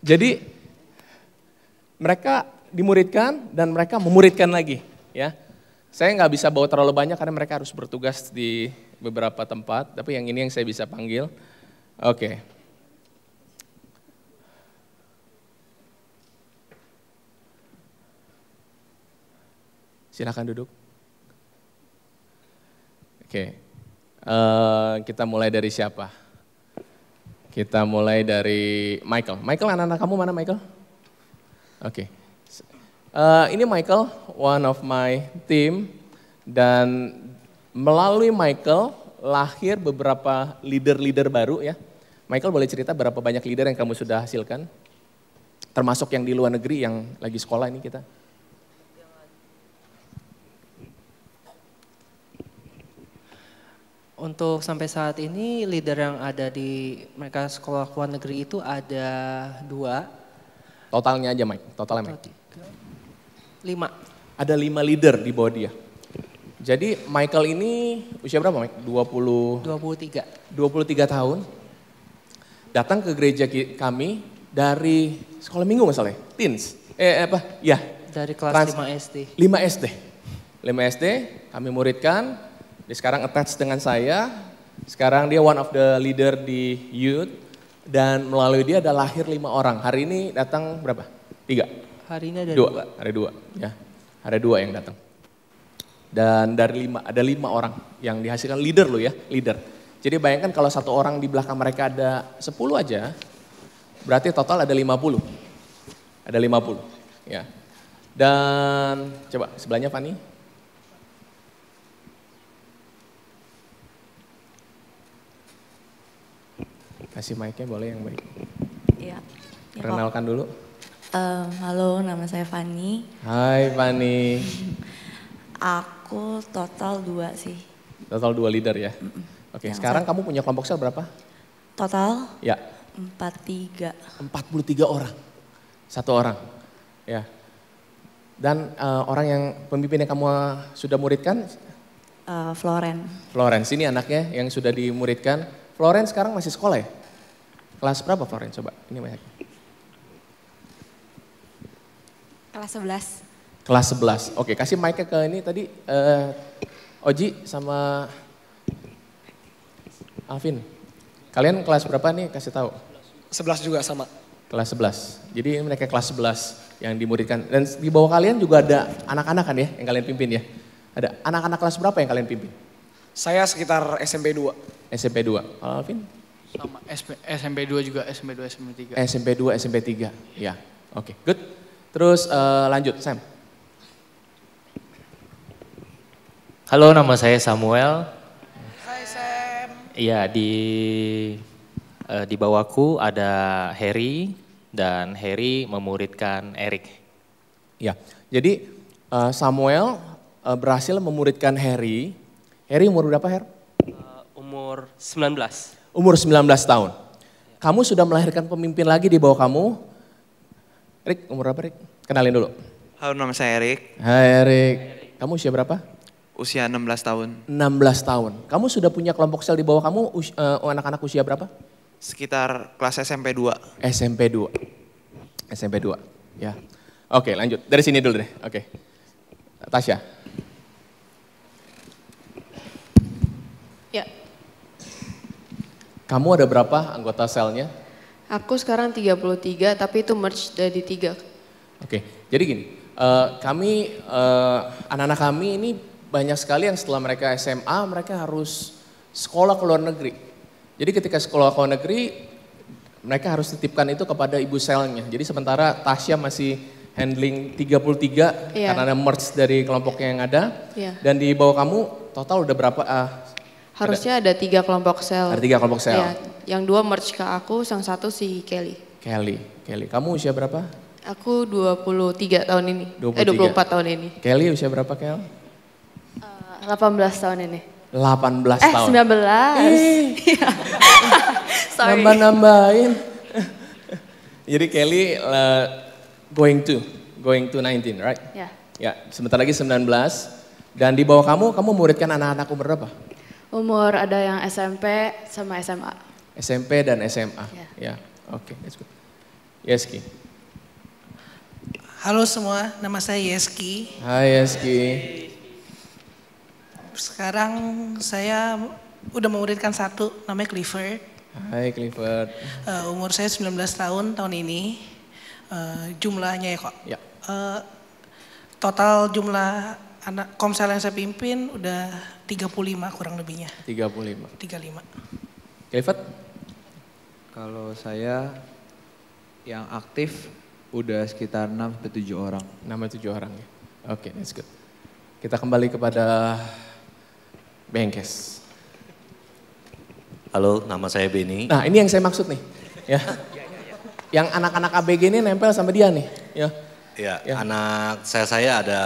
Jadi mereka dimuridkan dan mereka memuridkan lagi ya. Saya nggak bisa bawa terlalu banyak karena mereka harus bertugas di beberapa tempat, tapi yang ini yang saya bisa panggil. Oke. Silakan duduk. Oke. Kita mulai dari siapa? Kita mulai dari Michael. Michael, anak-anak kamu mana Michael? Oke. Ini Michael, one of my team. Dan melalui Michael, lahir beberapa leader-leader baru ya. Michael boleh cerita berapa banyak leader yang kamu sudah hasilkan? Termasuk yang di luar negeri yang lagi sekolah ini kita.
Untuk sampai saat ini leader yang ada di mereka sekolah luar negeri itu ada 2.
Totalnya aja Mike, totalnya Mike.
5.
Ada 5 leader di bawah dia. Jadi Michael ini usia berapa Mike?
23
tahun. Datang ke gereja kami dari sekolah minggu masalahnya, teens. Ya.
Dari kelas 5 SD.
5 SD. 5 SD kami muridkan, dia sekarang attach dengan saya. Sekarang dia one of the leader di youth. Dan melalui dia ada lahir 5 orang. Hari ini datang berapa? 3?
Hari ini ada
2. Ada 2 ya. Ada 2 yang datang. Dan dari 5, ada 5 orang yang dihasilkan leader loh ya, leader. Jadi bayangkan kalau 1 orang di belakang mereka ada 10 aja, berarti total ada 50. Ada 50 ya. Dan coba sebelahnya Fani. Kasih mic-nya boleh yang baik.
Iya.
Perkenalkan dulu.
Halo, nama saya Fani.
Hai Fani.
Aku total 2 sih.
Total 2 leader ya. Oke, sekarang kamu punya kelompok sel berapa?
Total?
Ya.
43.
43 orang. 1 orang. Ya. Dan orang yang pemimpin yang kamu sudah muridkan?
Floren.
Florence, ini anaknya yang sudah dimuridkan. Florence sekarang masih sekolah ya? Kelas berapa Florence? Coba, ini banyak.
Kelas 11.
Kelas 11. Oke, kasih mic-nya ke ini tadi Oji sama Alvin. Kalian kelas berapa nih? Kasih tahu.
11 juga sama.
Kelas 11. Jadi mereka kelas 11 yang dimuridkan. Dan di bawah kalian juga ada anak-anak kan ya yang kalian pimpin ya? Ada anak-anak kelas berapa yang kalian pimpin?
Saya sekitar SMP 2.
SMP 2. Alvin?
Sama SMP 2 juga, SMP 2, SMP 3.
SMP 2, SMP 3. Ya, oke, good. Terus lanjut, Sam.
Halo, nama saya Samuel.
Hai Sam.
Iya, di bawahku ada Harry dan Harry memuridkan Eric.
Ya, jadi Samuel berhasil memuridkan Harry. Harry umur berapa, Her?
Umur 19.
Umur 19 tahun. Kamu sudah melahirkan pemimpin lagi di bawah kamu. Rick, umur berapa Rick? Kenalin dulu.
Halo, nama saya Erik.
Hai Rick. Kamu usia berapa?
Usia 16 tahun.
16 tahun. Kamu sudah punya kelompok sel di bawah kamu anak-anak usia berapa?
Sekitar kelas SMP 2.
SMP 2. SMP 2, ya. Oke, lanjut. Dari sini dulu deh. Oke. Tasya.
Ya,
Kamu ada berapa anggota selnya?
aku sekarang 33 tapi itu merge dari 3.
Oke, jadi gini, kami, anak-anak kami ini banyak sekali yang setelah mereka SMA, mereka harus sekolah ke luar negeri. Jadi ketika sekolah ke luar negeri, mereka harus titipkan itu kepada ibu selnya. Jadi sementara Tasya masih handling 33
Iya.
karena ada merge dari kelompoknya yang ada.
Iya.
Dan di bawah kamu total udah berapa?
Harusnya ada 3 kelompok sel.
Ada 3 kelompok sel.
Ya, yang 2 merge ke aku, yang 1 si Kelly.
Kelly. Kamu usia berapa?
Aku 23 tahun ini.
23.
24 tahun ini.
Kelly usia berapa Kel?
18 tahun ini.
18 tahun.
19. Iya. Sorry.
Nambah-nambahin. Jadi Kelly going to 19, right?
Ya.
Ya, sebentar lagi 19. Dan di bawah kamu muridkan anak-anak umur berapa?
Umur ada yang SMP sama SMA.
SMP dan SMA. Ya, oke, that's good. Yeski.
Halo semua, nama saya Yeski.
Hai Yeski.
Sekarang saya udah memuridkan 1, namanya Clifford.
Hai Clifford.
Umur saya 19 tahun ini. Jumlahnya ya kok.
Ya.
Total jumlah anak komsel yang saya pimpin udah 35 kurang lebihnya.
35.
35.
Clifford?
Kalau saya yang aktif udah sekitar 6-7 orang.
6-7 orang ya. Oke, that's good. Kita kembali kepada Bengkes.
Halo, nama saya Beni.
Nah ini yang saya maksud nih. Ya. Yang anak-anak ABG ini nempel sama dia nih. Ya.
Anak saya ada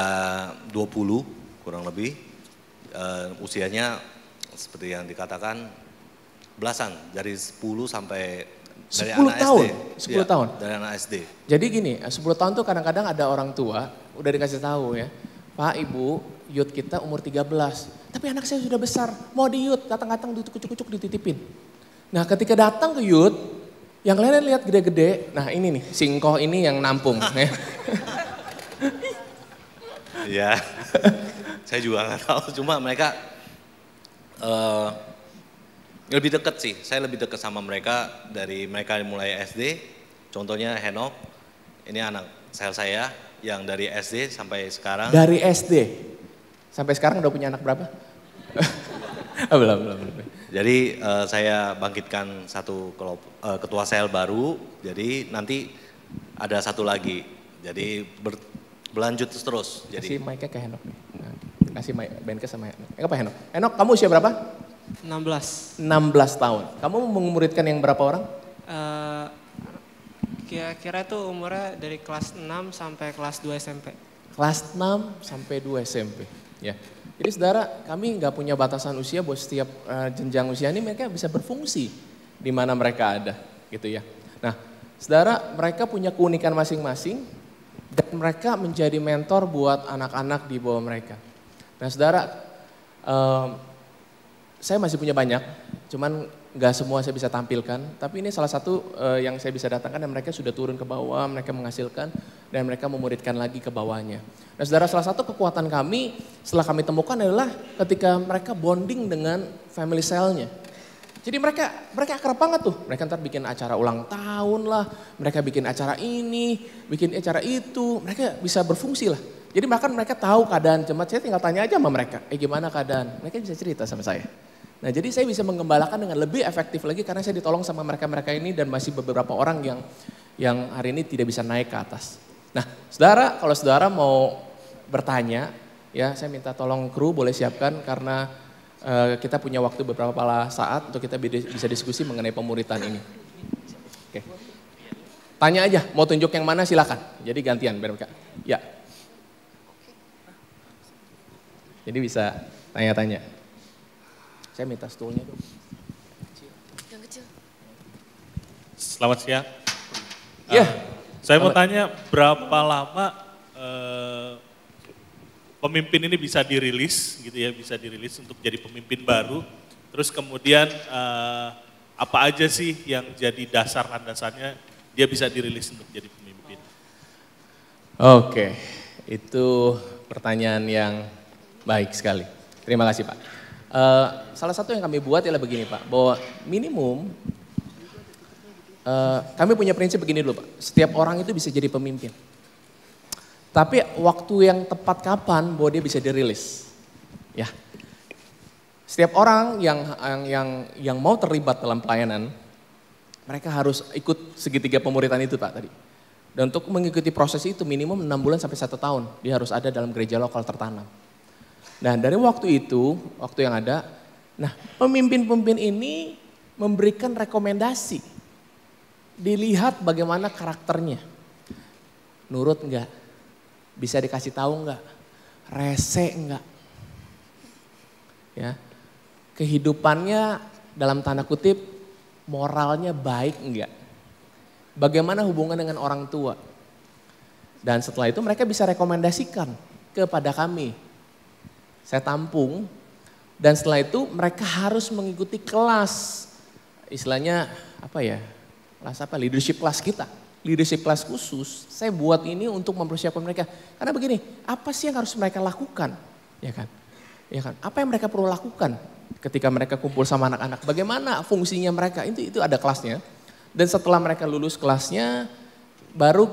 20 kurang lebih. Usianya seperti yang dikatakan belasan, dari 10 sampai dari
10
anak
tahun?
SD.
10 tahun?
Dari anak SD.
Jadi gini, 10 tahun tuh kadang-kadang ada orang tua udah dikasih tahu ya. Pak, Ibu, youth kita umur 13. Tapi anak saya sudah besar, mau di youth, datang-datang kucuk-kucuk dititipin. Nah ketika datang ke youth, yang lain lihat gede-gede, nah ini nih, singkoh ini yang nampung.
Ya, saya juga nggak tahu, cuma mereka lebih dekat sih. Saya lebih dekat sama mereka dari mereka mulai SD. Contohnya Henok, ini anak saya yang dari SD sampai sekarang.
Dari SD sampai sekarang udah punya anak berapa? Belum.
Jadi saya bangkitkan satu ketua sel baru, jadi nanti ada satu lagi. Jadi berlanjut terus. Jadi
kasih mic-nya ke Henok nih. Nah, kasih mic ke sama Henok. Apa Henok? Henok kamu usia berapa?
16.
16 tahun. Kamu mengumuritkan yang berapa orang?
Kira-kira tuh umurnya dari kelas 6 sampai kelas 2 SMP.
Kelas 6 sampai 2 SMP. Ya. Jadi saudara, kami nggak punya batasan usia buat setiap jenjang usia ini mereka bisa berfungsi di mana mereka ada, gitu ya. Nah, saudara, mereka punya keunikan masing-masing dan mereka menjadi mentor buat anak-anak di bawah mereka. Nah, saudara, saya masih punya banyak, cuman nggak semua saya bisa tampilkan. Tapi ini salah satu yang saya bisa datangkan dan mereka sudah turun ke bawah, mereka menghasilkan dan mereka memuridkan lagi ke bawahnya. Nah saudara, salah satu kekuatan kami setelah kami temukan adalah ketika mereka bonding dengan family cell-nya. Jadi mereka akrab banget tuh. Mereka ntar bikin acara ulang tahun lah, mereka bikin acara ini, bikin acara itu, mereka bisa berfungsi lah. Jadi bahkan mereka tahu keadaan jemaat, saya tinggal tanya aja sama mereka, gimana keadaan? Mereka bisa cerita sama saya. Nah jadi saya bisa mengembalakan dengan lebih efektif lagi karena saya ditolong sama mereka-mereka ini dan masih beberapa orang yang hari ini tidak bisa naik ke atas. Nah saudara, kalau saudara mau bertanya, ya saya minta tolong kru boleh siapkan karena kita punya waktu beberapa saat untuk kita bisa diskusi mengenai pemuritan ini. Oke. Tanya aja, mau tunjuk yang mana silakan. Jadi gantian biar mereka. Ya. Jadi bisa tanya-tanya. Saya minta stulnya dong.
Yang kecil.
Selamat siang.
Ya.
Saya mau tanya berapa lama pemimpin ini bisa dirilis gitu ya, bisa dirilis untuk jadi pemimpin baru. Terus kemudian apa aja sih yang jadi dasar landasannya dia bisa dirilis untuk jadi pemimpin?
Oke, itu pertanyaan yang baik sekali. Terima kasih Pak. Salah satu yang kami buat adalah begini Pak, bahwa minimum kami punya prinsip begini dulu Pak, setiap orang itu bisa jadi pemimpin. Tapi waktu yang tepat kapan bahwa dia bisa dirilis. Ya. Setiap orang yang mau terlibat dalam pelayanan, mereka harus ikut segitiga pemuritan itu Pak tadi. Dan untuk mengikuti proses itu minimum 6 bulan sampai 1 tahun, dia harus ada dalam gereja lokal tertanam. Nah dari waktu itu, waktu yang ada, nah pemimpin-pemimpin ini memberikan rekomendasi. Dilihat bagaimana karakternya. Nurut enggak? Bisa dikasih tahu enggak? Rese enggak? Ya. Kehidupannya dalam tanda kutip moralnya baik enggak? Bagaimana hubungan dengan orang tua? Dan setelah itu mereka bisa rekomendasikan kepada kami. Saya tampung dan setelah itu mereka harus mengikuti kelas. Istilahnya apa ya? Kelas apa? Leadership class kita. Leadership class khusus, saya buat ini untuk mempersiapkan mereka. Karena begini, apa sih yang harus mereka lakukan? Ya kan? Ya kan? Apa yang mereka perlu lakukan ketika mereka kumpul sama anak-anak? Bagaimana fungsinya mereka? Itu ada kelasnya. Dan setelah mereka lulus kelasnya, baru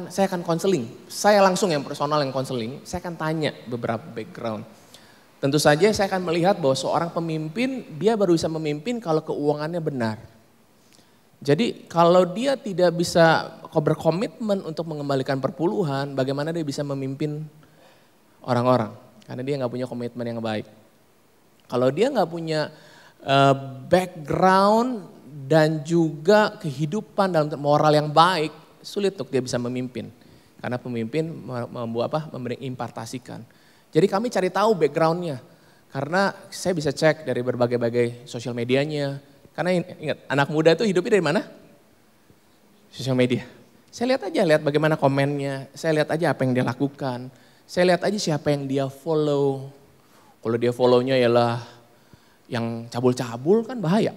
saya akan konseling. Saya langsung yang personal yang konseling, saya akan tanya beberapa background. Tentu saja saya akan melihat bahwa seorang pemimpin, dia baru bisa memimpin kalau keuangannya benar. Jadi kalau dia tidak bisa berkomitmen untuk mengembalikan perpuluhan, bagaimana dia bisa memimpin orang-orang? Karena dia nggak punya komitmen yang baik. Kalau dia nggak punya background dan juga kehidupan dalam moral yang baik, sulit untuk dia bisa memimpin. Karena pemimpin memberi impartasikan. Jadi kami cari tahu backgroundnya. Karena saya bisa cek dari berbagai-bagai sosial medianya. Karena ingat, anak muda itu hidupnya dari mana? Sosial media. Saya lihat bagaimana komennya, saya lihat aja apa yang dia lakukan. Saya lihat aja siapa yang dia follow. Kalau dia follow-nya ialah yang cabul-cabul kan bahaya.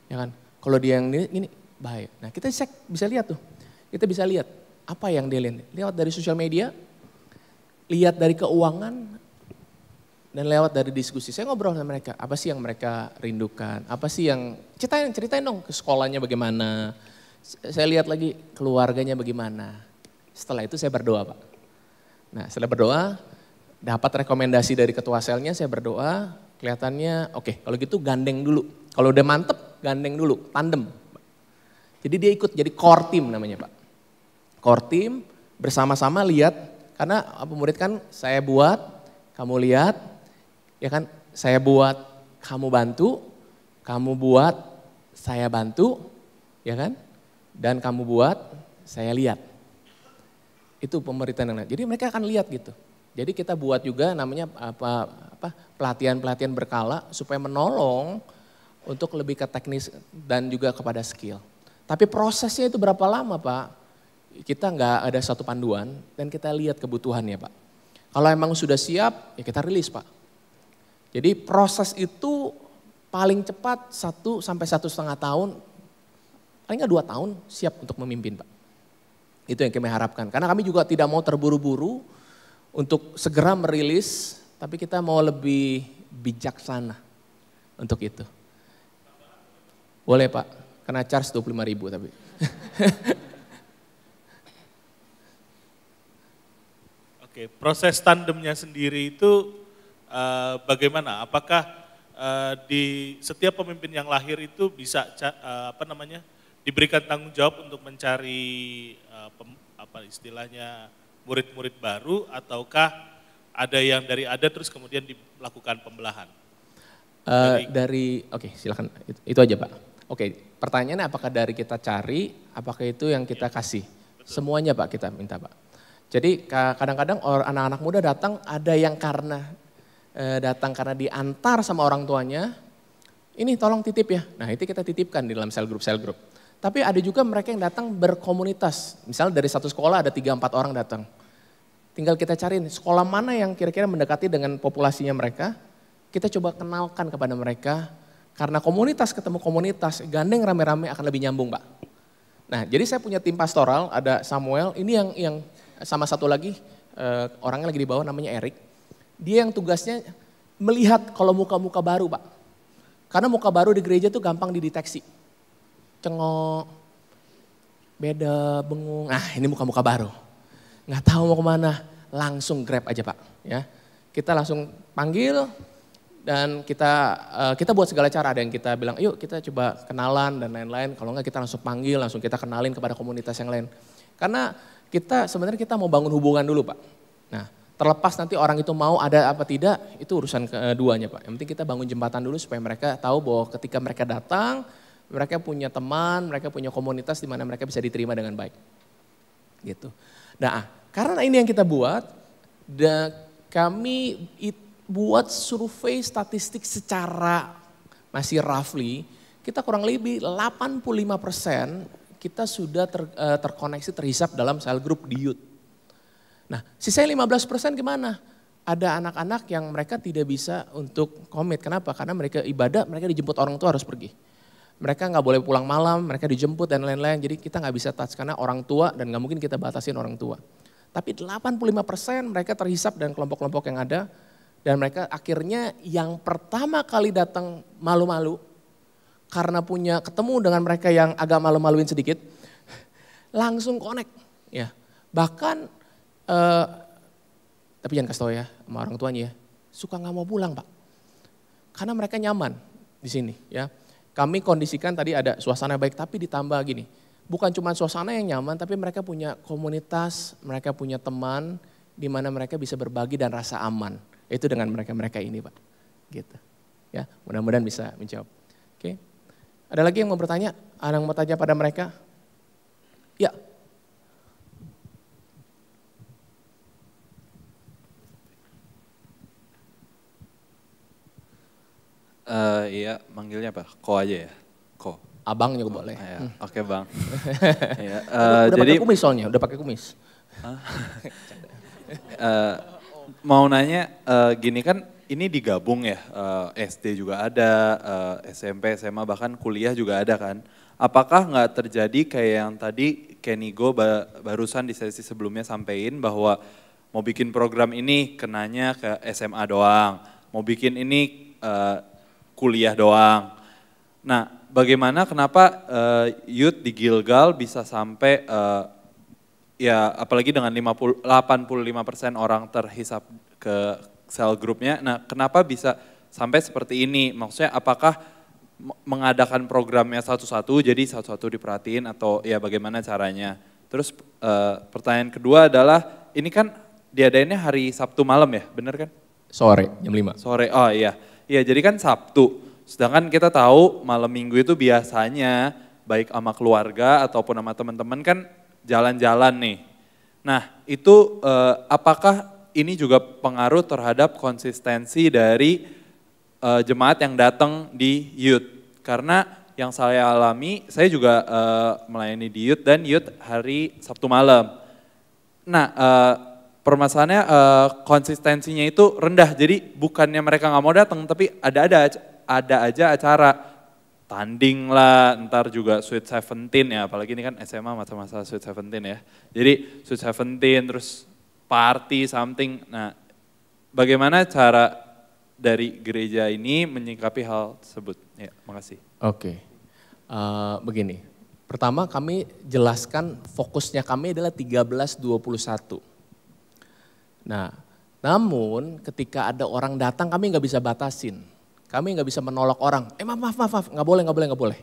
Ya kan? Kalau dia yang ini bahaya. Nah kita bisa lihat tuh. Kita bisa lihat apa yang dia lihat. Lihat dari sosial media, lihat dari keuangan, dan lewat dari diskusi. Saya ngobrol sama mereka, apa sih yang mereka rindukan, apa sih yang, ceritain dong ke sekolahnya bagaimana. Saya lihat lagi keluarganya bagaimana. Setelah itu saya berdoa Pak. Nah setelah berdoa, dapat rekomendasi dari ketua selnya, saya berdoa, kelihatannya oke, kalau gitu gandeng dulu. Kalau udah mantep, gandeng dulu, tandem. Jadi dia ikut jadi core team namanya Pak. Core team bersama-sama lihat, karena murid kan saya buat, kamu lihat, ya kan, saya buat, kamu bantu, kamu buat, saya bantu, ya kan, dan kamu buat, saya lihat. Itu pemerintahan yang lain. Jadi mereka akan lihat gitu. Jadi kita buat juga namanya pelatihan-pelatihan berkala supaya menolong untuk lebih ke teknis dan juga kepada skill. Tapi prosesnya itu berapa lama Pak? Kita nggak ada satu panduan dan kita lihat kebutuhannya Pak. Kalau emang sudah siap ya kita rilis Pak. Jadi proses itu paling cepat 1 sampai 1,5 tahun, paling nggak 2 tahun siap untuk memimpin Pak. Itu yang kami harapkan. Karena kami juga tidak mau terburu-buru untuk segera merilis, tapi kita mau lebih bijaksana untuk itu. Boleh Pak, kena charge 25.000 tapi.
Oke, proses tandemnya sendiri itu bagaimana? Apakah di setiap pemimpin yang lahir itu bisa diberikan tanggung jawab untuk mencari istilahnya murid-murid baru, ataukah ada yang dari ada terus kemudian dilakukan pembelahan?
Oke, silakan itu aja Pak. Oke, pertanyaannya apakah dari kita cari, apakah itu yang kita kasih? Betul. Semuanya Pak kita minta Pak. Jadi kadang-kadang anak-anak muda datang, ada yang datang karena diantar sama orang tuanya, ini tolong titip ya. Nah itu kita titipkan di dalam sel group. Tapi ada juga mereka yang datang berkomunitas. Misalnya dari satu sekolah ada 3-4 orang datang. Tinggal kita cariin sekolah mana yang kira-kira mendekati dengan populasinya mereka. Kita coba kenalkan kepada mereka. Karena komunitas ketemu komunitas, gandeng rame-rame akan lebih nyambung Pak. Nah jadi saya punya tim pastoral, ada Samuel, ini yang sama satu lagi orangnya lagi di bawah namanya Erik. Dia yang tugasnya melihat kalau muka-muka baru Pak. Karena muka baru di gereja tuh gampang dideteksi. Cengok, beda, bengung, ini muka-muka baru. Nggak tahu mau kemana, langsung grab aja Pak. Ya, kita langsung panggil dan kita buat segala cara. Ada yang kita bilang, yuk kita coba kenalan dan lain-lain. Kalau nggak kita langsung panggil, langsung kita kenalin kepada komunitas yang lain. Karena sebenarnya kita mau bangun hubungan dulu Pak. Nah, terlepas nanti orang itu mau ada apa tidak, itu urusan keduanya Pak. Yang penting kita bangun jembatan dulu supaya mereka tahu bahwa ketika mereka datang, mereka punya teman, mereka punya komunitas di mana mereka bisa diterima dengan baik. Gitu. Nah, karena ini yang kita buat, kami buat survei statistik secara masih roughly, kita kurang lebih 85% kita sudah terkoneksi, terhisap dalam sel group di youth. Nah, sisanya 15% gimana? Ada anak-anak yang mereka tidak bisa untuk komit. Kenapa? Karena mereka ibadah, mereka dijemput orang tua harus pergi. Mereka nggak boleh pulang malam, mereka dijemput dan lain-lain. Jadi kita nggak bisa touch karena orang tua dan nggak mungkin kita batasin orang tua. Tapi 85% mereka terhisap dan kelompok-kelompok yang ada. Dan mereka akhirnya yang pertama kali datang malu-malu. Karena ketemu dengan mereka yang agak malu-maluin sedikit. Langsung connect. Ya. Bahkan, tapi jangan kasih tau ya sama orang tuanya ya. Suka nggak mau pulang Pak. Karena mereka nyaman di sini ya. Kami kondisikan tadi ada suasana baik, tapi ditambah gini, bukan cuma suasana yang nyaman, tapi mereka punya komunitas, mereka punya teman, di mana mereka bisa berbagi dan rasa aman. Itu dengan mereka-mereka ini Pak. Gitu. Ya, mudah-mudahan bisa menjawab. Oke. Ada lagi yang mau bertanya? Ada yang mau tanya pada mereka? Ya.
Iya, manggilnya apa? Ko aja ya? Ko.
Abang juga boleh.
Ya. Oke bang. Ya,
udah
jadi
pakai kumis soalnya, udah pakai kumis.
Mau nanya, gini kan ini digabung ya, SD juga ada, SMP, SMA, bahkan kuliah juga ada kan. Apakah nggak terjadi kayak yang tadi Kenigo barusan di sesi sebelumnya sampein bahwa mau bikin program ini kenanya ke SMA doang, mau bikin ini kuliah doang. Nah, bagaimana kenapa youth di Gilgal bisa sampai ya apalagi dengan 85% orang terhisap ke sel grupnya. Nah, kenapa bisa sampai seperti ini? Maksudnya apakah mengadakan programnya satu-satu jadi satu-satu diperhatiin atau ya bagaimana caranya? Terus pertanyaan kedua adalah ini kan diadainnya hari Sabtu malam ya, bener kan?
Sore, jam 5.
Sore, oh iya. Iya, jadi kan Sabtu. Sedangkan kita tahu malam Minggu itu biasanya baik sama keluarga ataupun sama teman-teman kan jalan-jalan nih. Nah, itu apakah ini juga pengaruh terhadap konsistensi dari jemaat yang datang di youth? Karena yang saya alami, saya juga melayani di youth dan youth hari Sabtu malam. Nah, permasalahannya konsistensinya itu rendah, jadi bukannya mereka nggak mau datang, tapi ada aja acara tanding lah, ntar juga Sweet 17 ya, apalagi ini kan SMA masa-masa Sweet 17 ya. Jadi Sweet 17 terus party something. Nah, bagaimana cara dari gereja ini menyikapi hal tersebut? Ya, makasih.
Oke, begini. Pertama kami jelaskan fokusnya kami adalah 13-21. Nah, namun ketika ada orang datang kami nggak bisa batasin. Kami nggak bisa menolak orang, maaf, nggak boleh.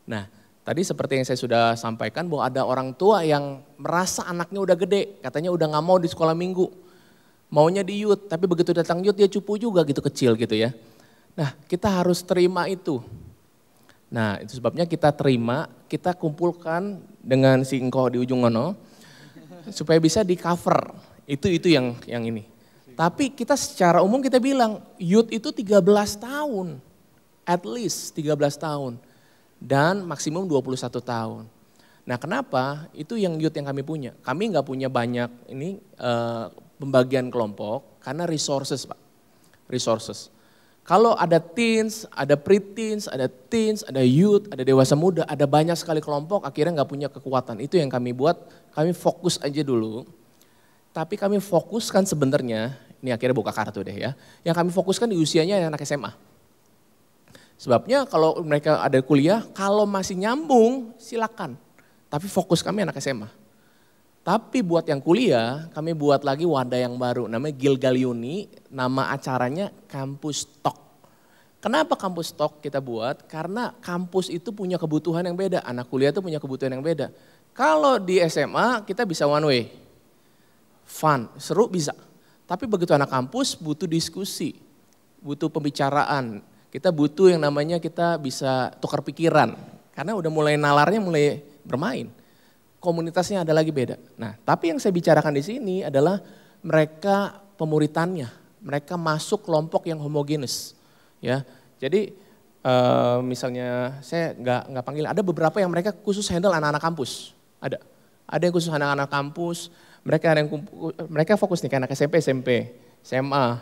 Nah, tadi seperti yang saya sudah sampaikan bahwa ada orang tua yang merasa anaknya udah gede, katanya udah nggak mau di sekolah minggu. Maunya di youth, tapi begitu datang youth dia cupu juga gitu kecil gitu ya. Nah, kita harus terima itu. Nah, itu sebabnya kita terima, kita kumpulkan dengan si engkau di ujung ono, supaya bisa di cover. Itu yang ini. Tapi kita secara umum kita bilang youth itu 13 tahun, at least 13 tahun. Dan maksimum 21 tahun. Nah kenapa? Itu yang youth yang kami punya. Kami nggak punya banyak ini pembagian kelompok karena resources Pak. Resources. Kalau ada teens, ada pre-teens, ada teens, ada youth, ada dewasa muda, ada banyak sekali kelompok akhirnya nggak punya kekuatan. Itu yang kami buat, kami fokus aja dulu. Tapi kami fokuskan sebenarnya, ini akhirnya buka kartu deh ya, yang kami fokuskan di usianya anak SMA. Sebabnya kalau mereka ada kuliah, kalau masih nyambung silakan. Tapi fokus kami anak SMA. Tapi buat yang kuliah, kami buat lagi wadah yang baru, namanya Gilgal Uni, nama acaranya Kampus Talk. Kenapa Kampus Talk kita buat? Karena kampus itu punya kebutuhan yang beda, anak kuliah itu punya kebutuhan yang beda. Kalau di SMA kita bisa one way. Fun, seru bisa. Tapi begitu anak kampus butuh diskusi, butuh pembicaraan. Kita butuh yang namanya kita bisa tukar pikiran. Karena udah mulai nalarnya mulai bermain. Komunitasnya ada lagi beda. Nah, tapi yang saya bicarakan di sini adalah mereka pemuritannya. Mereka masuk kelompok yang homogenes. Ya, jadi misalnya saya nggak panggil. Ada beberapa yang mereka khusus handle anak-anak kampus. Ada yang khusus anak-anak kampus. Mereka fokus nih ke anak SMP, SMA.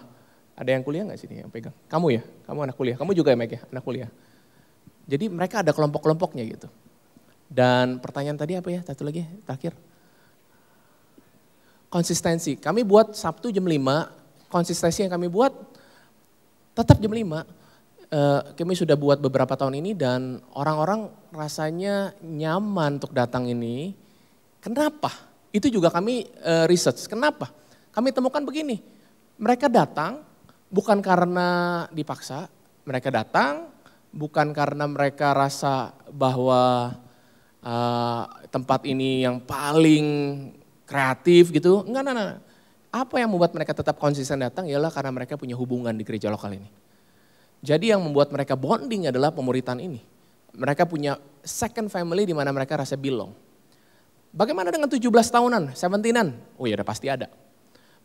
Ada yang kuliah nggak sini yang pegang? Kamu ya, kamu anak kuliah. Kamu juga ya Mike ya, anak kuliah. Jadi mereka ada kelompok-kelompoknya gitu. Dan pertanyaan tadi apa ya, satu lagi terakhir. Konsistensi, kami buat Sabtu jam 5, konsistensi yang kami buat tetap jam 5. Kami sudah buat beberapa tahun ini dan orang-orang rasanya nyaman untuk datang ini. Kenapa? Itu juga kami research. Kenapa? Kami temukan begini, mereka datang bukan karena dipaksa, mereka datang bukan karena mereka rasa bahwa tempat ini yang paling kreatif gitu. Enggak. Apa yang membuat mereka tetap konsisten datang ialah karena mereka punya hubungan di gereja lokal ini. Jadi yang membuat mereka bonding adalah pemuritan ini. Mereka punya second family di mana mereka rasa belong. Bagaimana dengan 17 tahunan, 17-an? Oh ya udah pasti ada.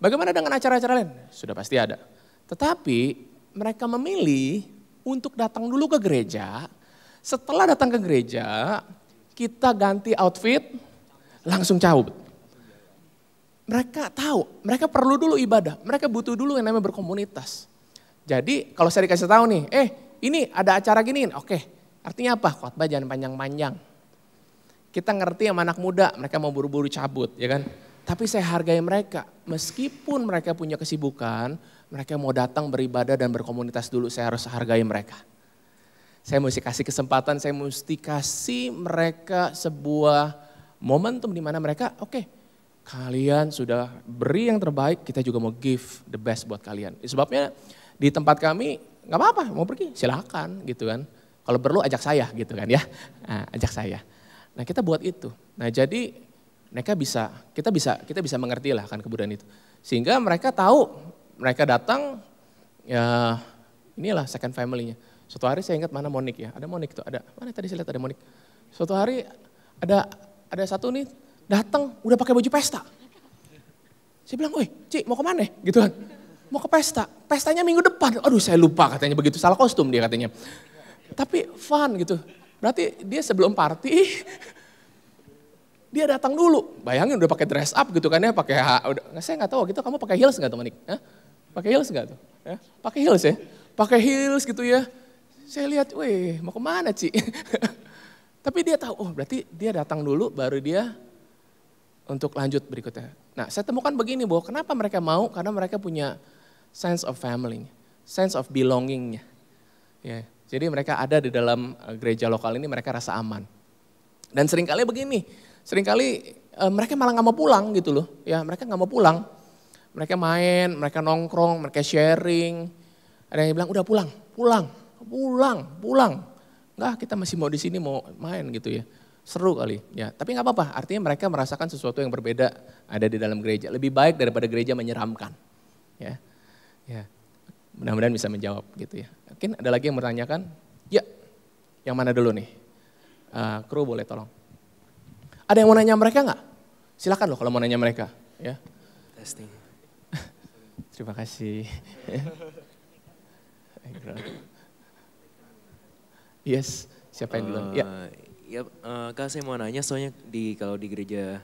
Bagaimana dengan acara-acara lain? Sudah pasti ada. Tetapi mereka memilih untuk datang dulu ke gereja. Setelah datang ke gereja, kita ganti outfit, langsung cabut. Mereka tahu, mereka perlu dulu ibadah, mereka butuh dulu yang namanya berkomunitas. Jadi kalau saya dikasih tahu nih, ini ada acara gini, oke. Artinya apa? Khotbah jangan panjang-panjang. Kita ngerti sama anak muda, mereka mau buru-buru cabut, ya kan? Tapi saya hargai mereka, meskipun mereka punya kesibukan, mereka mau datang beribadah dan berkomunitas dulu, saya harus hargai mereka. Saya mesti kasih kesempatan, saya mesti kasih mereka sebuah momentum di mana mereka, oke, kalian sudah beri yang terbaik, kita juga mau give the best buat kalian. Sebabnya di tempat kami nggak apa-apa, mau pergi silakan gitu kan. Kalau perlu ajak saya gitu kan ya, ajak saya. Nah kita buat itu. Nah jadi mereka bisa, kita bisa mengerti lah kan kebudayaan itu. Sehingga mereka tahu, mereka datang, ya inilah second family-nya. Suatu hari saya ingat mana Monik ya, ada Monik tuh, ada mana tadi saya lihat ada Monik. Suatu hari ada satu nih datang udah pakai baju pesta. Saya bilang, woi Ci mau kemana gitu kan. Mau ke pesta, pestanya minggu depan. Aduh saya lupa katanya begitu, salah kostum dia katanya. Tapi fun gitu, berarti dia sebelum party, dia datang dulu. Bayangin udah pakai dress up gitu kan ya, pakai, saya nggak tahu gitu kamu pakai heels nggak tuh Manik? Pakai heels nggak tuh? Ya, pakai heels ya, pakai heels gitu ya. Saya lihat, weh mau kemana Ci? Tapi dia tahu, oh berarti dia datang dulu baru dia untuk lanjut berikutnya. Nah saya temukan begini bahwa kenapa mereka mau, karena mereka punya sense of family, sense of belongingnya. Ya, jadi mereka ada di dalam gereja lokal ini, mereka rasa aman. Dan seringkali begini, seringkali mereka malah nggak mau pulang gitu loh. Ya mereka nggak mau pulang, mereka main, mereka nongkrong, mereka sharing. Ada yang bilang udah pulang. Enggak, kita masih mau di sini mau main gitu ya. Seru kali ya, tapi nggak apa-apa. Artinya mereka merasakan sesuatu yang berbeda ada di dalam gereja. Lebih baik daripada gereja menyeramkan. Ya. Ya, mudah-mudahan bisa menjawab gitu ya. Mungkin ada lagi yang bertanyakan? Ya, yang mana dulu nih? Kru boleh tolong. Ada yang mau nanya mereka nggak? Silakan loh kalau mau nanya mereka. Ya.
Testing.
Terima kasih. Yes, siapa yang duluan? Ya.
Ya, Kak saya mau nanya soalnya kalau di gereja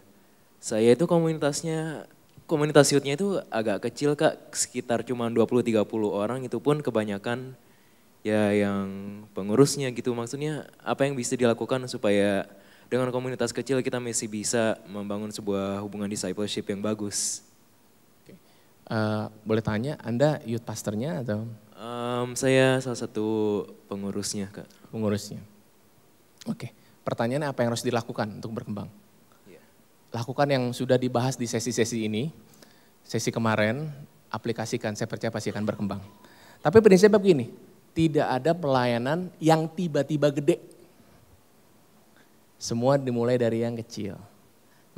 saya itu komunitas youth-nya itu agak kecil Kak, sekitar cuma 20-30 orang, itu pun kebanyakan ya yang pengurusnya gitu. Maksudnya apa yang bisa dilakukan supaya dengan komunitas kecil kita masih bisa membangun sebuah hubungan discipleship yang bagus?
Boleh tanya, Anda youth pastornya atau?
Saya salah satu pengurusnya Kak.
Pengurusnya. Oke, pertanyaannya apa yang harus dilakukan untuk berkembang? Lakukan yang sudah dibahas di sesi-sesi ini, sesi kemarin, aplikasikan, saya percaya pasti akan berkembang. Tapi prinsipnya begini, tidak ada pelayanan yang tiba-tiba gede. Semua dimulai dari yang kecil.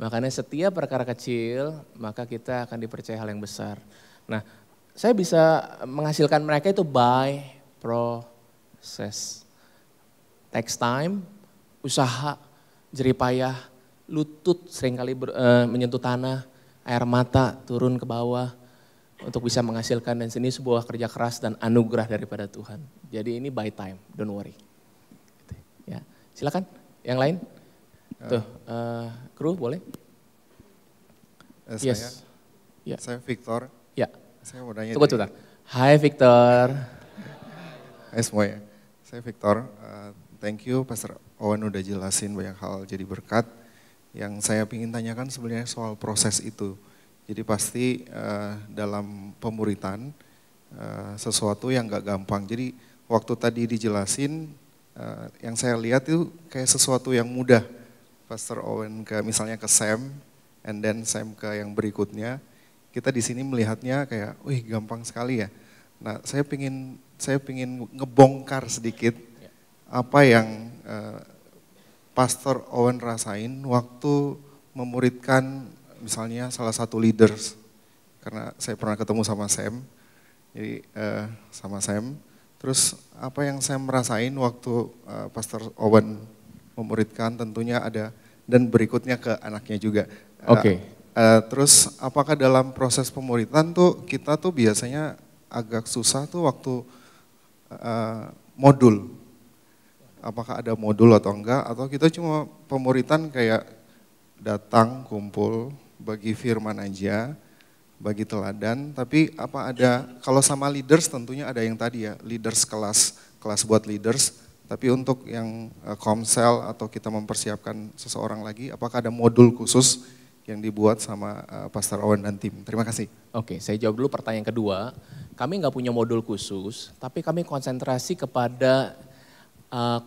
Makanya setiap perkara kecil, maka kita akan dipercaya hal yang besar. Nah, saya bisa menghasilkan mereka itu by process. Takes time, usaha, jeripayah, lutut seringkali menyentuh tanah, air mata turun ke bawah untuk bisa menghasilkan, dan ini sebuah kerja keras dan anugerah daripada Tuhan. Jadi ini by time, don't worry. Ya, silakan yang lain. Tuh, kru boleh?
Saya Victor.
Ya.
Saya mau nanya.
Tunggu sebentar. Hai Victor.
Hai semuanya. Saya Victor. Thank you Pastor Owen udah jelasin banyak hal jadi berkat. Yang saya ingin tanyakan sebenarnya soal proses itu. Jadi pasti dalam pemuritan sesuatu yang gak gampang. Jadi waktu tadi dijelasin yang saya lihat itu kayak sesuatu yang mudah. Pastor Owen misalnya ke Sam, and then Sam ke yang berikutnya. Kita di sini melihatnya kayak, wih gampang sekali ya. Nah saya pingin ngebongkar sedikit apa yang Pastor Owen rasain waktu memuridkan misalnya salah satu leaders. Karena saya pernah ketemu sama Sam, jadi sama Sam. Terus apa yang saya merasain waktu Pastor Owen memuridkan tentunya ada, dan berikutnya ke anaknya juga.
Oke.
Terus apakah dalam proses pemuridan tuh kita tuh biasanya agak susah tuh waktu modul. Apakah ada modul atau enggak, atau kita cuma pemuridan kayak datang, kumpul, bagi firman aja, bagi teladan, tapi apa ada, kalau sama leaders tentunya ada yang tadi ya, leaders kelas buat leaders, tapi untuk yang komsel atau kita mempersiapkan seseorang lagi, apakah ada modul khusus yang dibuat sama Pastor Owen dan tim? Terima kasih.
Oke, saya jawab dulu pertanyaan kedua. Kami nggak punya modul khusus, tapi kami konsentrasi kepada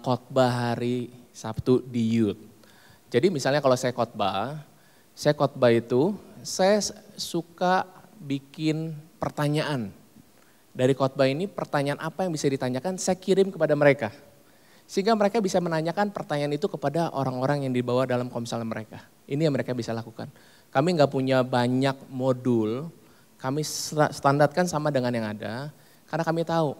khotbah hari Sabtu di youth. Jadi misalnya kalau saya khotbah itu saya suka bikin pertanyaan. Dari khotbah ini pertanyaan apa yang bisa ditanyakan saya kirim kepada mereka. Sehingga mereka bisa menanyakan pertanyaan itu kepada orang-orang yang dibawa dalam komsel mereka. Ini yang mereka bisa lakukan. Kami nggak punya banyak modul, kami standarkan sama dengan yang ada. Karena kami tahu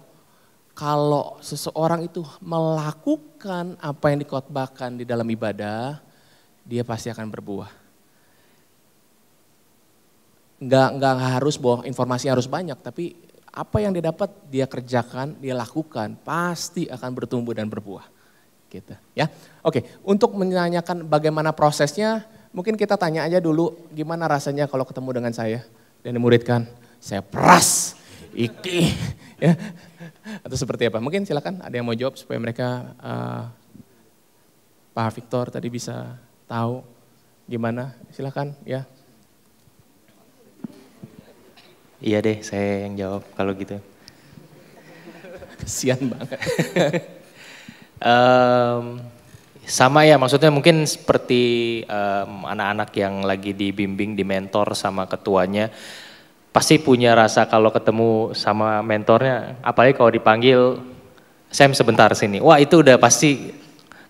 kalau seseorang itu melakukan apa yang dikhotbahkan di dalam ibadah, dia pasti akan berbuah. Enggak harus bahwa informasi harus banyak, tapi apa yang dia dapat dia kerjakan, dia lakukan, pasti akan bertumbuh dan berbuah. Gitu, ya. Oke, untuk menanyakan bagaimana prosesnya, mungkin kita tanya aja dulu gimana rasanya kalau ketemu dengan saya dan dimuridkan, saya peras, iki, ya. Atau seperti apa? Mungkin silakan ada yang mau jawab supaya mereka Pak Victor tadi bisa tahu gimana. Silakan ya.
Iya deh, saya yang jawab kalau gitu.
Kesian banget.
Sama ya, maksudnya mungkin seperti anak-anak yang lagi dibimbing, dimentor sama ketuanya, pasti punya rasa kalau ketemu sama mentornya, apalagi kalau dipanggil, Sam sebentar sini. Wah itu udah pasti,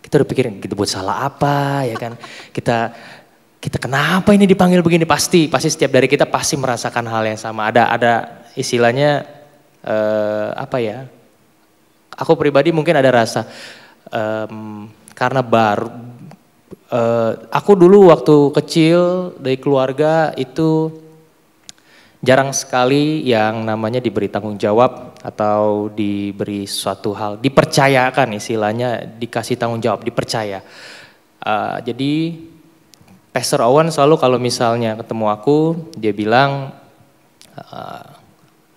kita udah pikirin, kita buat salah apa ya kan. Kita kenapa ini dipanggil begini, pasti setiap dari kita pasti merasakan hal yang sama. Ada istilahnya, apa ya, aku pribadi mungkin ada rasa, karena baru, aku dulu waktu kecil dari keluarga itu, jarang sekali yang namanya diberi tanggung jawab atau diberi suatu hal, dipercayakan istilahnya, dikasih tanggung jawab, dipercaya. Jadi Pastor Owen selalu kalau misalnya ketemu aku, dia bilang,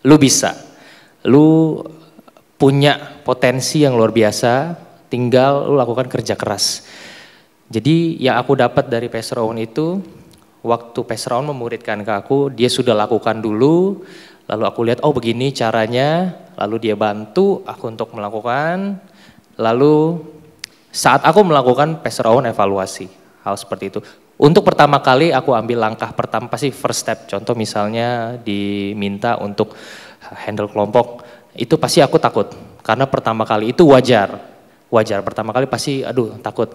lu bisa, lu punya potensi yang luar biasa, tinggal lu lakukan kerja keras. Jadi yang aku dapat dari Pastor Owen itu, waktu Pastor Owen memuridkan ke aku, dia sudah lakukan dulu, lalu aku lihat, oh begini caranya, lalu dia bantu aku untuk melakukan, lalu saat aku melakukan, Pastor Owen evaluasi hal seperti itu. Untuk pertama kali aku ambil langkah pertama, pasti first step, contoh misalnya diminta untuk handle kelompok, itu pasti aku takut, karena pertama kali itu wajar, pertama kali pasti aduh takut.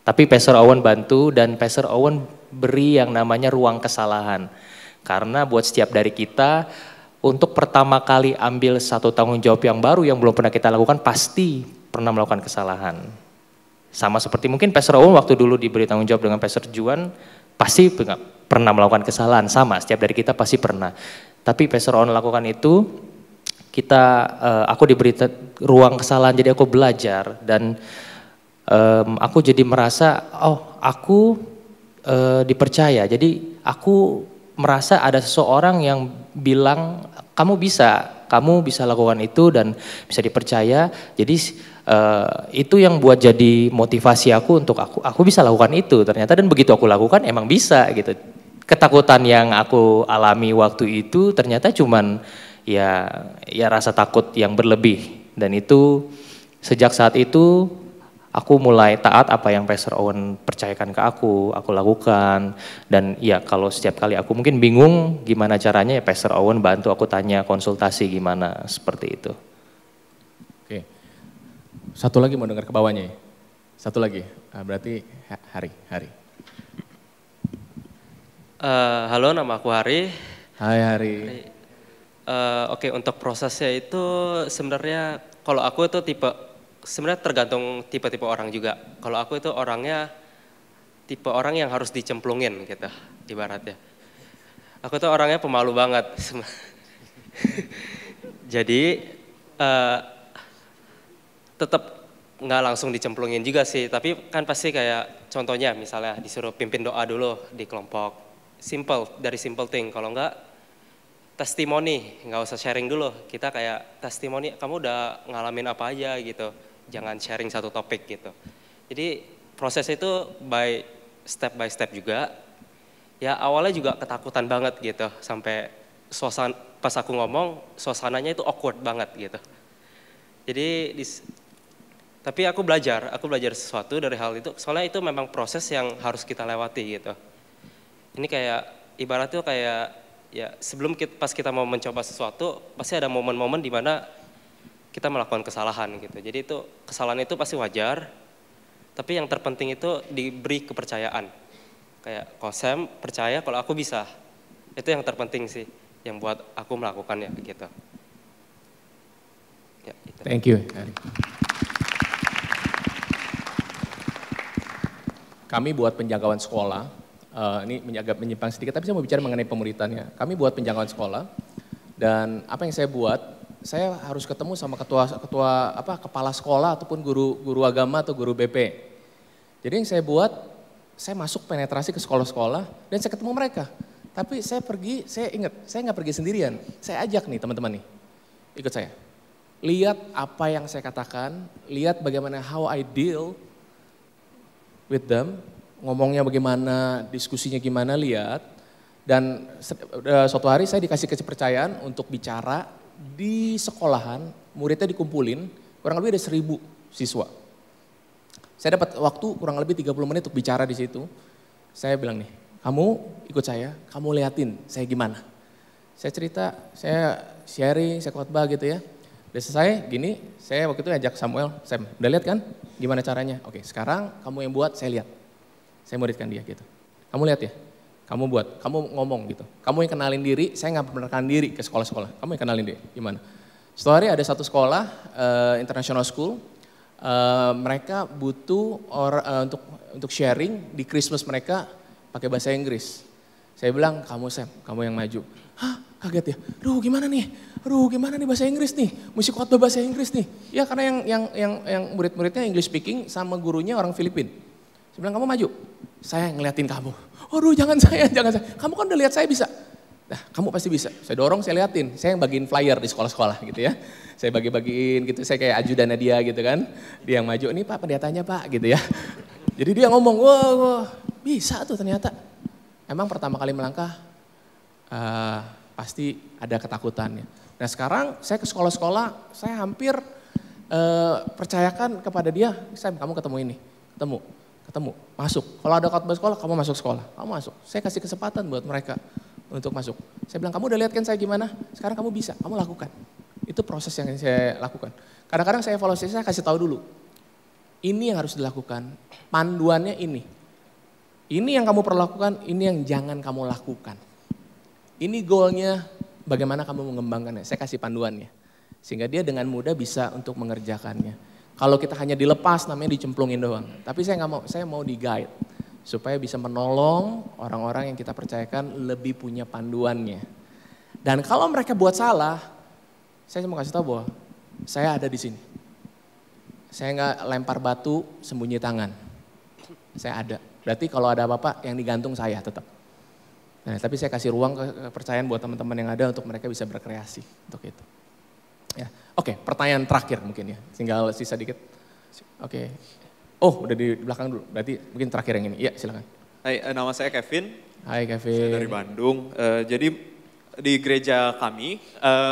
Tapi Pastor Owen bantu dan Pastor Owen beri yang namanya ruang kesalahan. Karena buat setiap dari kita, untuk pertama kali ambil satu tanggung jawab yang baru yang belum pernah kita lakukan, pasti pernah melakukan kesalahan. Sama seperti mungkin Pastor Owen waktu dulu diberi tanggung jawab dengan Pastor Juan, pasti pernah melakukan kesalahan, sama setiap dari kita pasti pernah. Tapi Pastor Owen lakukan itu, aku diberi ruang kesalahan, jadi aku belajar dan aku jadi merasa, oh aku dipercaya. Jadi aku merasa ada seseorang yang bilang, kamu bisa lakukan itu dan bisa dipercaya. Jadi itu yang buat jadi motivasi aku untuk aku bisa lakukan itu ternyata, dan begitu aku lakukan emang bisa gitu. Ketakutan yang aku alami waktu itu ternyata cuman ya rasa takut yang berlebih, dan itu sejak saat itu aku mulai taat apa yang Pastor Owen percayakan ke aku lakukan. Dan ya kalau setiap kali aku mungkin bingung gimana caranya, ya Pastor Owen bantu, aku tanya konsultasi gimana, seperti itu.
Oke, satu lagi mau dengar ke bawahnya ya? Satu lagi, berarti Hari.
Halo, nama aku Hari.
Hai Hari.
Oke, untuk prosesnya itu sebenarnya kalau aku itu sebenarnya tergantung tipe-tipe orang juga. Kalau aku itu orangnya tipe orang yang harus dicemplungin gitu, ibaratnya. Aku tuh orangnya pemalu banget. Jadi tetap nggak langsung dicemplungin juga sih, tapi kan pasti kayak contohnya misalnya disuruh pimpin doa dulu di kelompok, dari simple thing. Kalau nggak testimoni, nggak usah sharing dulu, kita kayak testimoni, kamu udah ngalamin apa aja gitu, jangan sharing satu topik gitu. Jadi proses itu by step juga, ya awalnya juga ketakutan banget gitu, sampai pas aku ngomong suasananya itu awkward banget gitu. Jadi tapi aku belajar sesuatu dari hal itu, soalnya itu memang proses yang harus kita lewati gitu. Ini kayak ibaratnya kayak ya pas kita mau mencoba sesuatu, pasti ada momen-momen di mana kita melakukan kesalahan gitu. Jadi itu kesalahan itu pasti wajar, tapi yang terpenting itu diberi kepercayaan. Kayak kalau Sam percaya kalau aku bisa, itu yang terpenting sih, yang buat aku melakukannya gitu. Ya, itu.
Thank you. Kami buat penjangkauan sekolah, ini agak menyimpang sedikit, tapi saya mau bicara mengenai pemuritannya. Kami buat penjangkauan sekolah, dan apa yang saya buat, saya harus ketemu sama kepala sekolah ataupun guru agama atau guru BP. Jadi yang saya buat, saya masuk penetrasi ke sekolah-sekolah dan saya ketemu mereka. Tapi saya ingat, saya nggak pergi sendirian. Saya ajak nih teman-teman nih, ikut saya. Lihat apa yang saya katakan, lihat bagaimana how I deal with them, ngomongnya bagaimana, diskusinya gimana, lihat. Dan suatu hari saya dikasih kepercayaan untuk bicara di sekolahan, muridnya dikumpulin, kurang lebih ada 1.000 siswa. Saya dapat waktu kurang lebih 30 menit untuk bicara di situ. Saya bilang nih, kamu ikut saya, kamu liatin saya gimana. Saya cerita, saya sharing, saya khotbah gitu ya. Udah selesai gini, saya waktu itu ngajak Samuel, Sam, udah lihat kan gimana caranya? Oke, sekarang kamu yang buat, saya lihat. Saya muridkan dia gitu. Kamu lihat ya, kamu buat, kamu ngomong gitu. Kamu yang kenalin diri, saya nggak memperkenalkan diri ke sekolah-sekolah. Kamu yang kenalin diri, gimana? Suatu hari ada satu sekolah, international school, mereka butuh untuk sharing di Christmas mereka pakai bahasa Inggris. Saya bilang, kamu Sam, kamu yang maju. Hah, kaget ya? Aduh gimana nih? Bahasa Inggris nih? Mesti khotbah bahasa Inggris nih. Ya karena yang murid-muridnya English speaking sama gurunya orang Filipin. Saya bilang, kamu maju. Saya ngeliatin kamu. Aduh jangan saya. Kamu kan udah lihat saya bisa. Nah kamu pasti bisa. Saya dorong, saya liatin. Saya yang bagiin flyer di sekolah-sekolah gitu ya. Saya bagi-bagiin gitu, saya kayak ajudannya dia gitu kan. Dia yang maju, ini Pak pendetanya Pak gitu ya. Jadi dia ngomong, wah bisa tuh ternyata. Emang pertama kali melangkah pasti ada ketakutannya. Nah sekarang saya ke sekolah-sekolah, saya hampir percayakan kepada dia, Sam kamu ketemu ini, ketemu, masuk. Kalau ada khotbah sekolah, kamu masuk sekolah, kamu masuk. Saya kasih kesempatan buat mereka untuk masuk. Saya bilang, kamu udah lihat kan saya gimana? Sekarang kamu bisa, kamu lakukan. Itu proses yang saya lakukan. Kadang-kadang saya evaluasi, saya kasih tahu dulu. Ini yang harus dilakukan, panduannya ini. Ini yang kamu perlu lakukan, ini yang jangan kamu lakukan. Ini goalnya, bagaimana kamu mengembangkannya. Saya kasih panduannya. Sehingga dia dengan mudah bisa untuk mengerjakannya. Kalau kita hanya dilepas, namanya dicemplungin doang. Tapi saya mau di-guide. Supaya bisa menolong orang-orang yang kita percayakan lebih punya panduannya. Dan kalau mereka buat salah, saya mau kasih tahu bahwa saya ada di sini. Saya nggak lempar batu, sembunyi tangan. Saya ada. Berarti kalau ada apa-apa yang digantung saya tetap. Nah, tapi saya kasih ruang kepercayaan buat teman-teman yang ada untuk mereka bisa berkreasi untuk itu. Ya, oke, pertanyaan terakhir mungkin ya, tinggal sisa dikit. Oke, oh udah di belakang dulu, berarti mungkin terakhir yang ini. Iya silakan.
Hai, nama saya Kevin.
Hai Kevin.
Saya dari Bandung. Jadi di gereja kami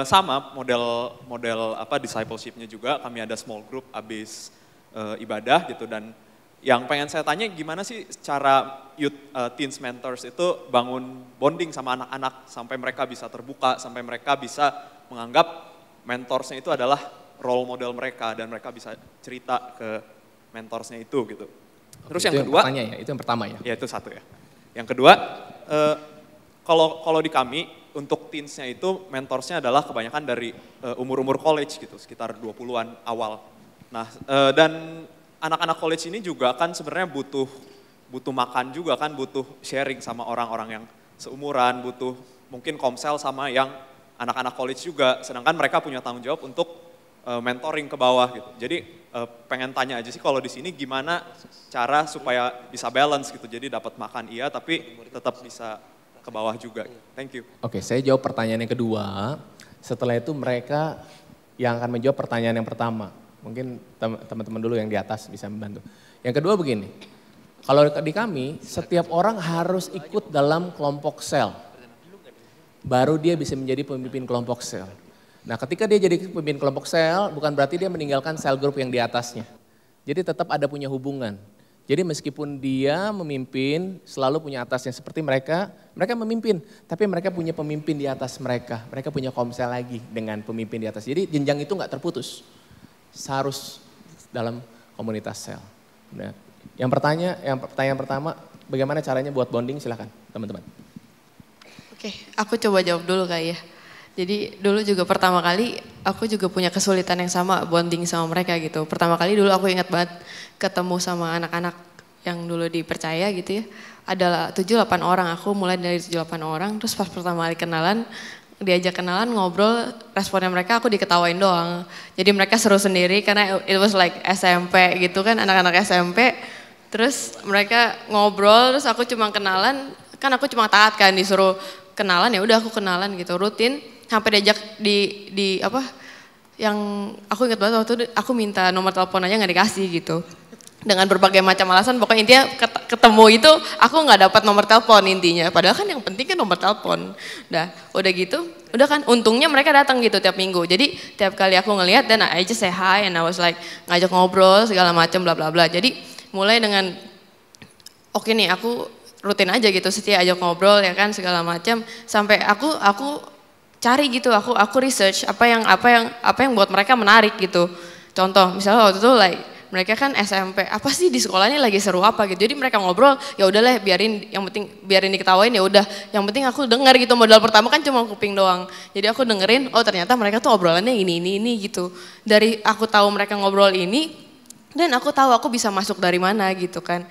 sama model discipleship-nya juga. Kami ada small group abis ibadah gitu, dan yang pengen saya tanya gimana sih cara youth teens mentors itu bangun bonding sama anak-anak sampai mereka bisa terbuka, sampai mereka bisa menganggap mentorsnya itu adalah role model mereka dan mereka bisa cerita ke mentorsnya itu gitu. Terus yang kedua,
itu yang pertama ya?
Ya itu satu ya. Yang kedua, kalau di kami untuk teensnya itu mentorsnya adalah kebanyakan dari umur-umur college gitu, sekitar 20-an awal. Nah, dan anak-anak college ini juga kan sebenarnya butuh makan juga kan, butuh sharing sama orang-orang yang seumuran, butuh mungkin komsel sama yang anak-anak college juga, sedangkan mereka punya tanggung jawab untuk mentoring ke bawah gitu. Jadi pengen tanya aja sih kalau di sini gimana cara supaya bisa balance gitu, jadi dapat makan iya tapi tetap bisa ke bawah juga. Thank you.
Oke, saya jawab pertanyaan yang kedua. Setelah itu mereka yang akan menjawab pertanyaan yang pertama. Mungkin teman-teman dulu yang di atas bisa membantu. Yang kedua begini, kalau di kami setiap orang harus ikut dalam kelompok sel. Baru dia bisa menjadi pemimpin kelompok sel. Nah ketika dia jadi pemimpin kelompok sel, bukan berarti dia meninggalkan sel grup yang di atasnya. Jadi tetap ada punya hubungan. Jadi meskipun dia memimpin, selalu punya atasnya seperti mereka memimpin, tapi mereka punya pemimpin di atas mereka. Mereka punya komsel lagi dengan pemimpin di atas. Jadi jenjang itu nggak terputus, harus dalam komunitas sel. Nah, pertanyaan pertama, bagaimana caranya buat bonding? Silakan teman-teman.
Oke, aku coba jawab dulu kali ya. Jadi dulu juga pertama kali aku juga punya kesulitan yang sama bonding sama mereka gitu. Pertama kali dulu aku ingat banget ketemu sama anak-anak yang dulu dipercaya gitu ya. Ada 7-8 orang, aku mulai dari 7-8 orang. Terus pas pertama kali kenalan, diajak kenalan ngobrol, responnya mereka aku diketawain doang. Jadi mereka seru sendiri karena it was like SMP gitu kan, anak-anak SMP. Terus mereka ngobrol, terus aku cuma kenalan, kan aku cuma taat kan disuruh kenalan, ya udah aku kenalan gitu rutin. Sampai diajak di apa yang aku ingat banget waktu itu aku minta nomor telepon aja nggak dikasih gitu. Dengan berbagai macam alasan, pokoknya intinya ketemu itu aku nggak dapat nomor telepon intinya. Padahal kan yang penting kan nomor telepon. Udah gitu, udah kan untungnya mereka datang gitu tiap minggu. Jadi tiap kali aku ngelihat dan I just say hi and I was like ngajak ngobrol segala macam bla bla bla. Jadi mulai dengan oke nih aku rutin aja gitu setia ajak ngobrol ya kan segala macam sampai aku cari gitu, aku research apa yang buat mereka menarik gitu. Contoh misalnya waktu itu like mereka kan SMP, apa sih di sekolah ini lagi seru apa gitu. Jadi mereka ngobrol, ya udahlah biarin, yang penting biarin diketawain ya udah. Yang penting aku dengar gitu, modal pertama kan cuma kuping doang. Jadi aku dengerin, oh ternyata mereka tuh obrolannya ini gitu. Dari aku tahu mereka ngobrol ini dan aku tahu aku bisa masuk dari mana gitu kan.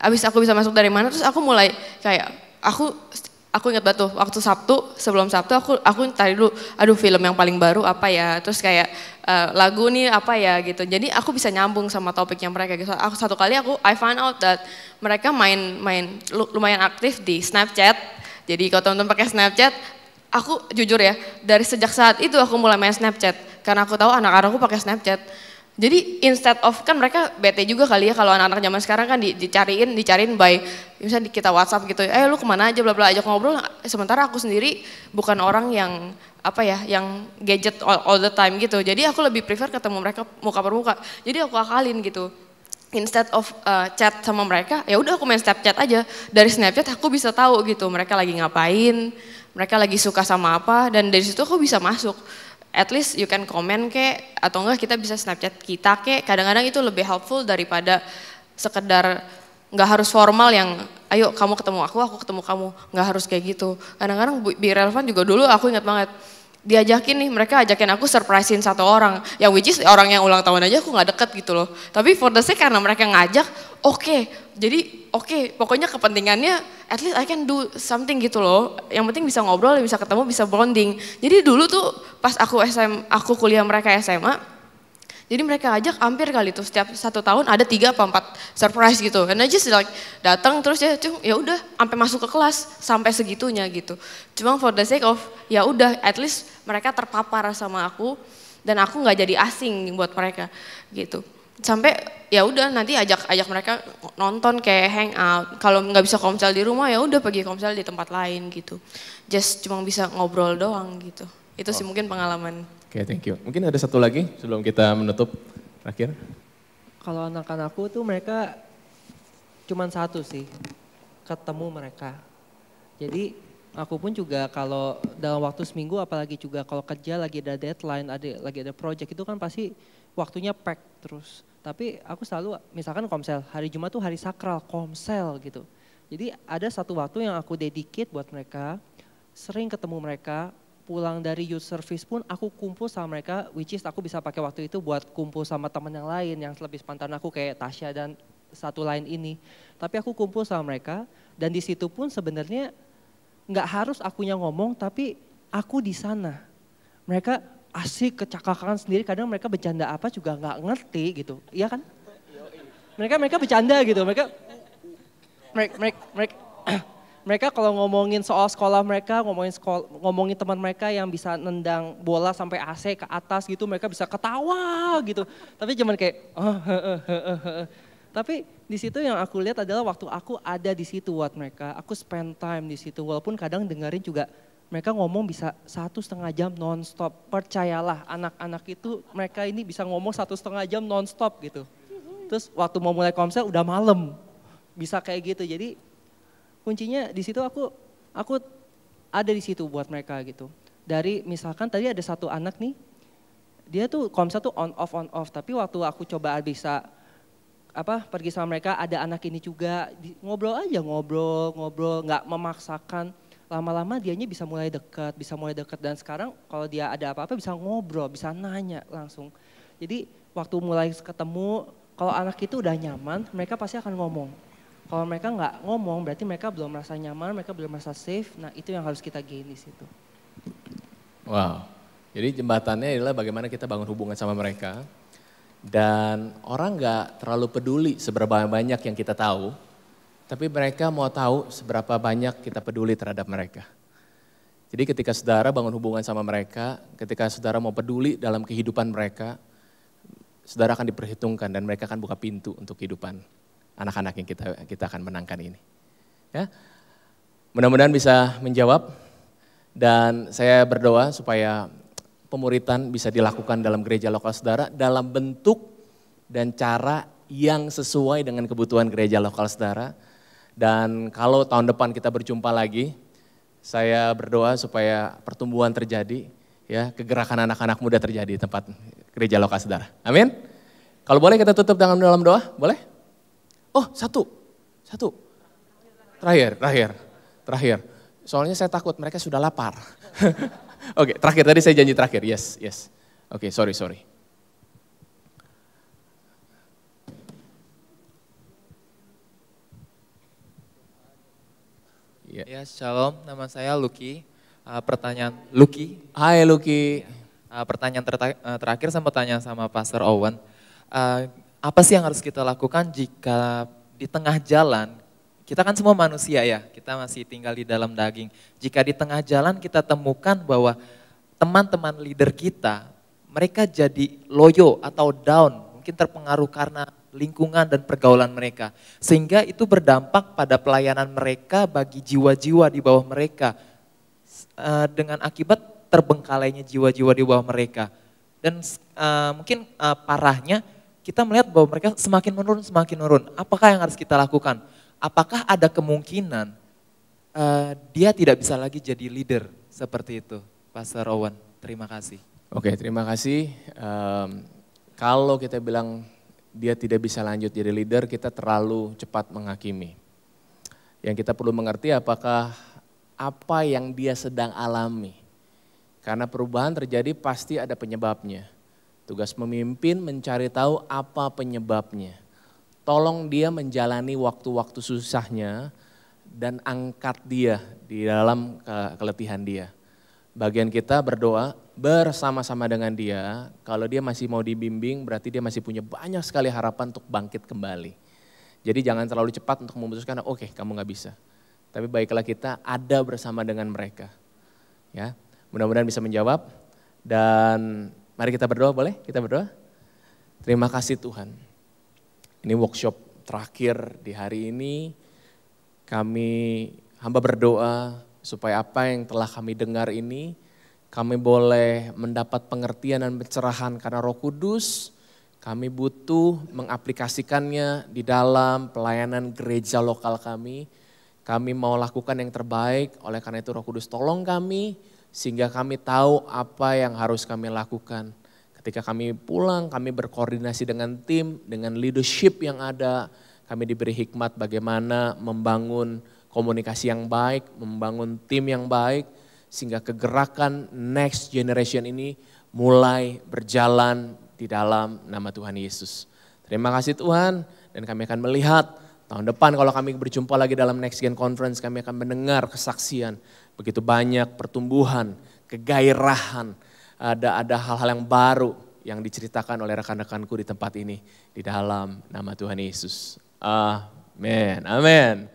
Abis aku bisa masuk dari mana terus aku mulai kayak aku ingat banget tuh waktu Sabtu, sebelum Sabtu aku cari dulu, aduh film yang paling baru apa ya, terus kayak lagu nih apa ya gitu. Jadi aku bisa nyambung sama topiknya mereka gitu. Satu kali I find out that mereka main lumayan aktif di Snapchat. Jadi kalau teman-teman pakai Snapchat, aku jujur ya, dari sejak saat itu aku mulai main Snapchat karena aku tahu anak-anakku pakai Snapchat. Jadi instead of, kan mereka bete juga kali ya kalau anak-anak zaman sekarang kan dicariin by, misalnya kita WhatsApp gitu, lu kemana aja bla bla ajak ngobrol, sementara aku sendiri bukan orang yang yang gadget all the time gitu. Jadi aku lebih prefer ketemu mereka muka per muka. Jadi aku akalin gitu. Instead of chat sama mereka, ya udah aku main Snapchat aja. Dari Snapchat aku bisa tahu gitu mereka lagi ngapain, mereka lagi suka sama apa, dan dari situ aku bisa masuk. At least you can comment kek, atau enggak kita bisa Snapchat kita kek, kadang-kadang itu lebih helpful daripada sekedar nggak harus formal yang ayo kamu ketemu aku ketemu kamu, nggak harus kayak gitu. Kadang-kadang be relevan juga dulu aku ingat banget, diajakin nih, mereka ajakin aku surprisein satu orang, yang which is orang yang ulang tahun aja aku nggak deket gitu loh. Tapi for the sake karena mereka ngajak, jadi pokoknya kepentingannya at least I can do something gitu loh. Yang penting bisa ngobrol, bisa ketemu, bisa bonding. Jadi dulu tuh pas aku kuliah mereka SMA, jadi mereka ajak hampir kali tuh setiap 1 tahun ada 3 apa 4 surprise gitu. And I just like datang terus ya udah sampai masuk ke kelas sampai segitunya gitu. Cuma for the sake of ya udah at least mereka terpapar sama aku dan aku nggak jadi asing buat mereka gitu. Sampai ya udah nanti ajak mereka nonton kayak hangout. Kalau nggak bisa komsel di rumah ya udah pergi komsel di tempat lain gitu. Just cuma bisa ngobrol doang gitu. Itu sih mungkin pengalaman.
Oke, thank you. Mungkin ada satu lagi sebelum kita menutup terakhir.
Kalau anak-anakku tuh mereka cuman satu sih, ketemu mereka. Jadi aku pun juga kalau dalam waktu seminggu apalagi juga kalau kerja lagi ada deadline, lagi ada project itu kan pasti waktunya pack terus. Tapi aku selalu misalkan komsel, hari Jumat tuh hari sakral komsel gitu. Jadi ada satu waktu yang aku dedicate buat mereka. sering ketemu mereka, pulang dari youth service pun aku kumpul sama mereka, which is aku bisa pakai waktu itu buat kumpul sama teman yang lain yang lebih sepantaran aku kayak Tasya dan satu lain ini. Tapi aku kumpul sama mereka dan di situ pun sebenarnya nggak harus akunya ngomong, tapi aku di sana. Mereka asik kecakakan sendiri, kadang mereka bercanda apa juga nggak ngerti gitu, iya kan? Mereka bercanda gitu, mereka kalau ngomongin soal sekolah mereka, ngomongin teman mereka yang bisa nendang bola sampai AC ke atas gitu, mereka bisa ketawa gitu. Tapi cuman kayak, tapi di situ yang aku lihat adalah waktu aku ada di situ buat mereka, aku spend time di situ. Walaupun kadang dengerin juga mereka ngomong bisa 1,5 jam non-stop. Percayalah anak-anak itu mereka ini bisa ngomong 1,5 jam non-stop gitu. Terus waktu mau mulai komsel udah malam, bisa kayak gitu. Jadi kuncinya di situ aku ada di situ buat mereka gitu. Dari misalkan tadi ada satu anak nih, dia tuh komsel tuh on off. Tapi waktu aku coba bisa pergi sama mereka, ada anak ini juga ngobrol aja, ngobrol, nggak memaksakan. Lama-lama dianya bisa mulai dekat dan sekarang kalau dia ada apa-apa bisa ngobrol, bisa nanya langsung. Jadi waktu mulai ketemu, kalau anak itu udah nyaman, mereka pasti akan ngomong. Kalau mereka nggak ngomong, berarti mereka belum merasa nyaman, mereka belum merasa safe. Nah itu yang harus kita gain di situ.
Wow, jadi jembatannya adalah bagaimana kita bangun hubungan sama mereka. Dan orang nggak terlalu peduli seberapa banyak yang kita tahu, tapi mereka mau tahu seberapa banyak kita peduli terhadap mereka. Jadi ketika saudara bangun hubungan sama mereka, ketika saudara mau peduli dalam kehidupan mereka, saudara akan diperhitungkan dan mereka akan buka pintu untuk kehidupan anak-anak yang kita akan menangkan ini. Ya, mudah-mudahan bisa menjawab dan saya berdoa supaya pemuritan bisa dilakukan dalam gereja lokal saudara dalam bentuk dan cara yang sesuai dengan kebutuhan gereja lokal saudara. Dan kalau tahun depan kita berjumpa lagi, saya berdoa supaya pertumbuhan terjadi, ya, kegerakan anak-anak muda terjadi di tempat gereja lokal saudara. Amin. Kalau boleh kita tutup dalam doa, boleh? Oh, satu. Terakhir. Soalnya saya takut mereka sudah lapar. Oke, terakhir tadi saya janji terakhir. Yes. Oke, sorry.
Ya, shalom, nama saya Lucky. Pertanyaan Lucky.
Hai Lucky.
Pertanyaan terakhir saya mau tanya sama Pastor Owen. Apa sih yang harus kita lakukan jika di tengah jalan, kita kan semua manusia ya, kita masih tinggal di dalam daging. Jika di tengah jalan kita temukan bahwa teman-teman leader kita, mereka jadi loyo atau down, mungkin terpengaruh karena lingkungan dan pergaulan mereka. Sehingga itu berdampak pada pelayanan mereka bagi jiwa-jiwa di bawah mereka. Dengan akibat terbengkalainya jiwa-jiwa di bawah mereka. Dan mungkin parahnya kita melihat bahwa mereka semakin menurun. Apakah yang harus kita lakukan? Apakah ada kemungkinan dia tidak bisa lagi jadi leader seperti itu? Pastor Owen, terima kasih.
Oke, terima kasih. Kalau kita bilang dia tidak bisa lanjut jadi leader, kita terlalu cepat menghakimi. Yang kita perlu mengerti apakah apa yang dia sedang alami. Karena perubahan terjadi pasti ada penyebabnya. Tugas pemimpin mencari tahu apa penyebabnya. Tolong dia menjalani waktu-waktu susahnya dan angkat dia di dalam keletihan dia. Bagian kita berdoa bersama-sama dengan dia, kalau dia masih mau dibimbing berarti dia masih punya banyak sekali harapan untuk bangkit kembali. Jadi jangan terlalu cepat untuk memutuskan, oke, kamu gak bisa. Tapi baiklah kita ada bersama dengan mereka. Ya, mudah-mudahan bisa menjawab dan mari kita berdoa, boleh? Kita berdoa. Terima kasih Tuhan. Ini workshop terakhir di hari ini. Kami hamba berdoa supaya apa yang telah kami dengar ini, kami boleh mendapat pengertian dan pencerahan karena Roh Kudus. Kami butuh mengaplikasikannya di dalam pelayanan gereja lokal kami. Kami mau lakukan yang terbaik, oleh karena itu Roh Kudus tolong kami, sehingga kami tahu apa yang harus kami lakukan. Ketika kami pulang, kami berkoordinasi dengan tim, dengan leadership yang ada. Kami diberi hikmat bagaimana membangun komunikasi yang baik, membangun tim yang baik. sehingga kegerakan next generation ini mulai berjalan di dalam nama Tuhan Yesus. Terima kasih Tuhan, dan kami akan melihat tahun depan kalau kami berjumpa lagi dalam Next Gen Conference, kami akan mendengar kesaksian begitu banyak pertumbuhan, kegairahan, ada hal-hal yang baru yang diceritakan oleh rekan-rekanku di tempat ini di dalam nama Tuhan Yesus. Amin. Amin.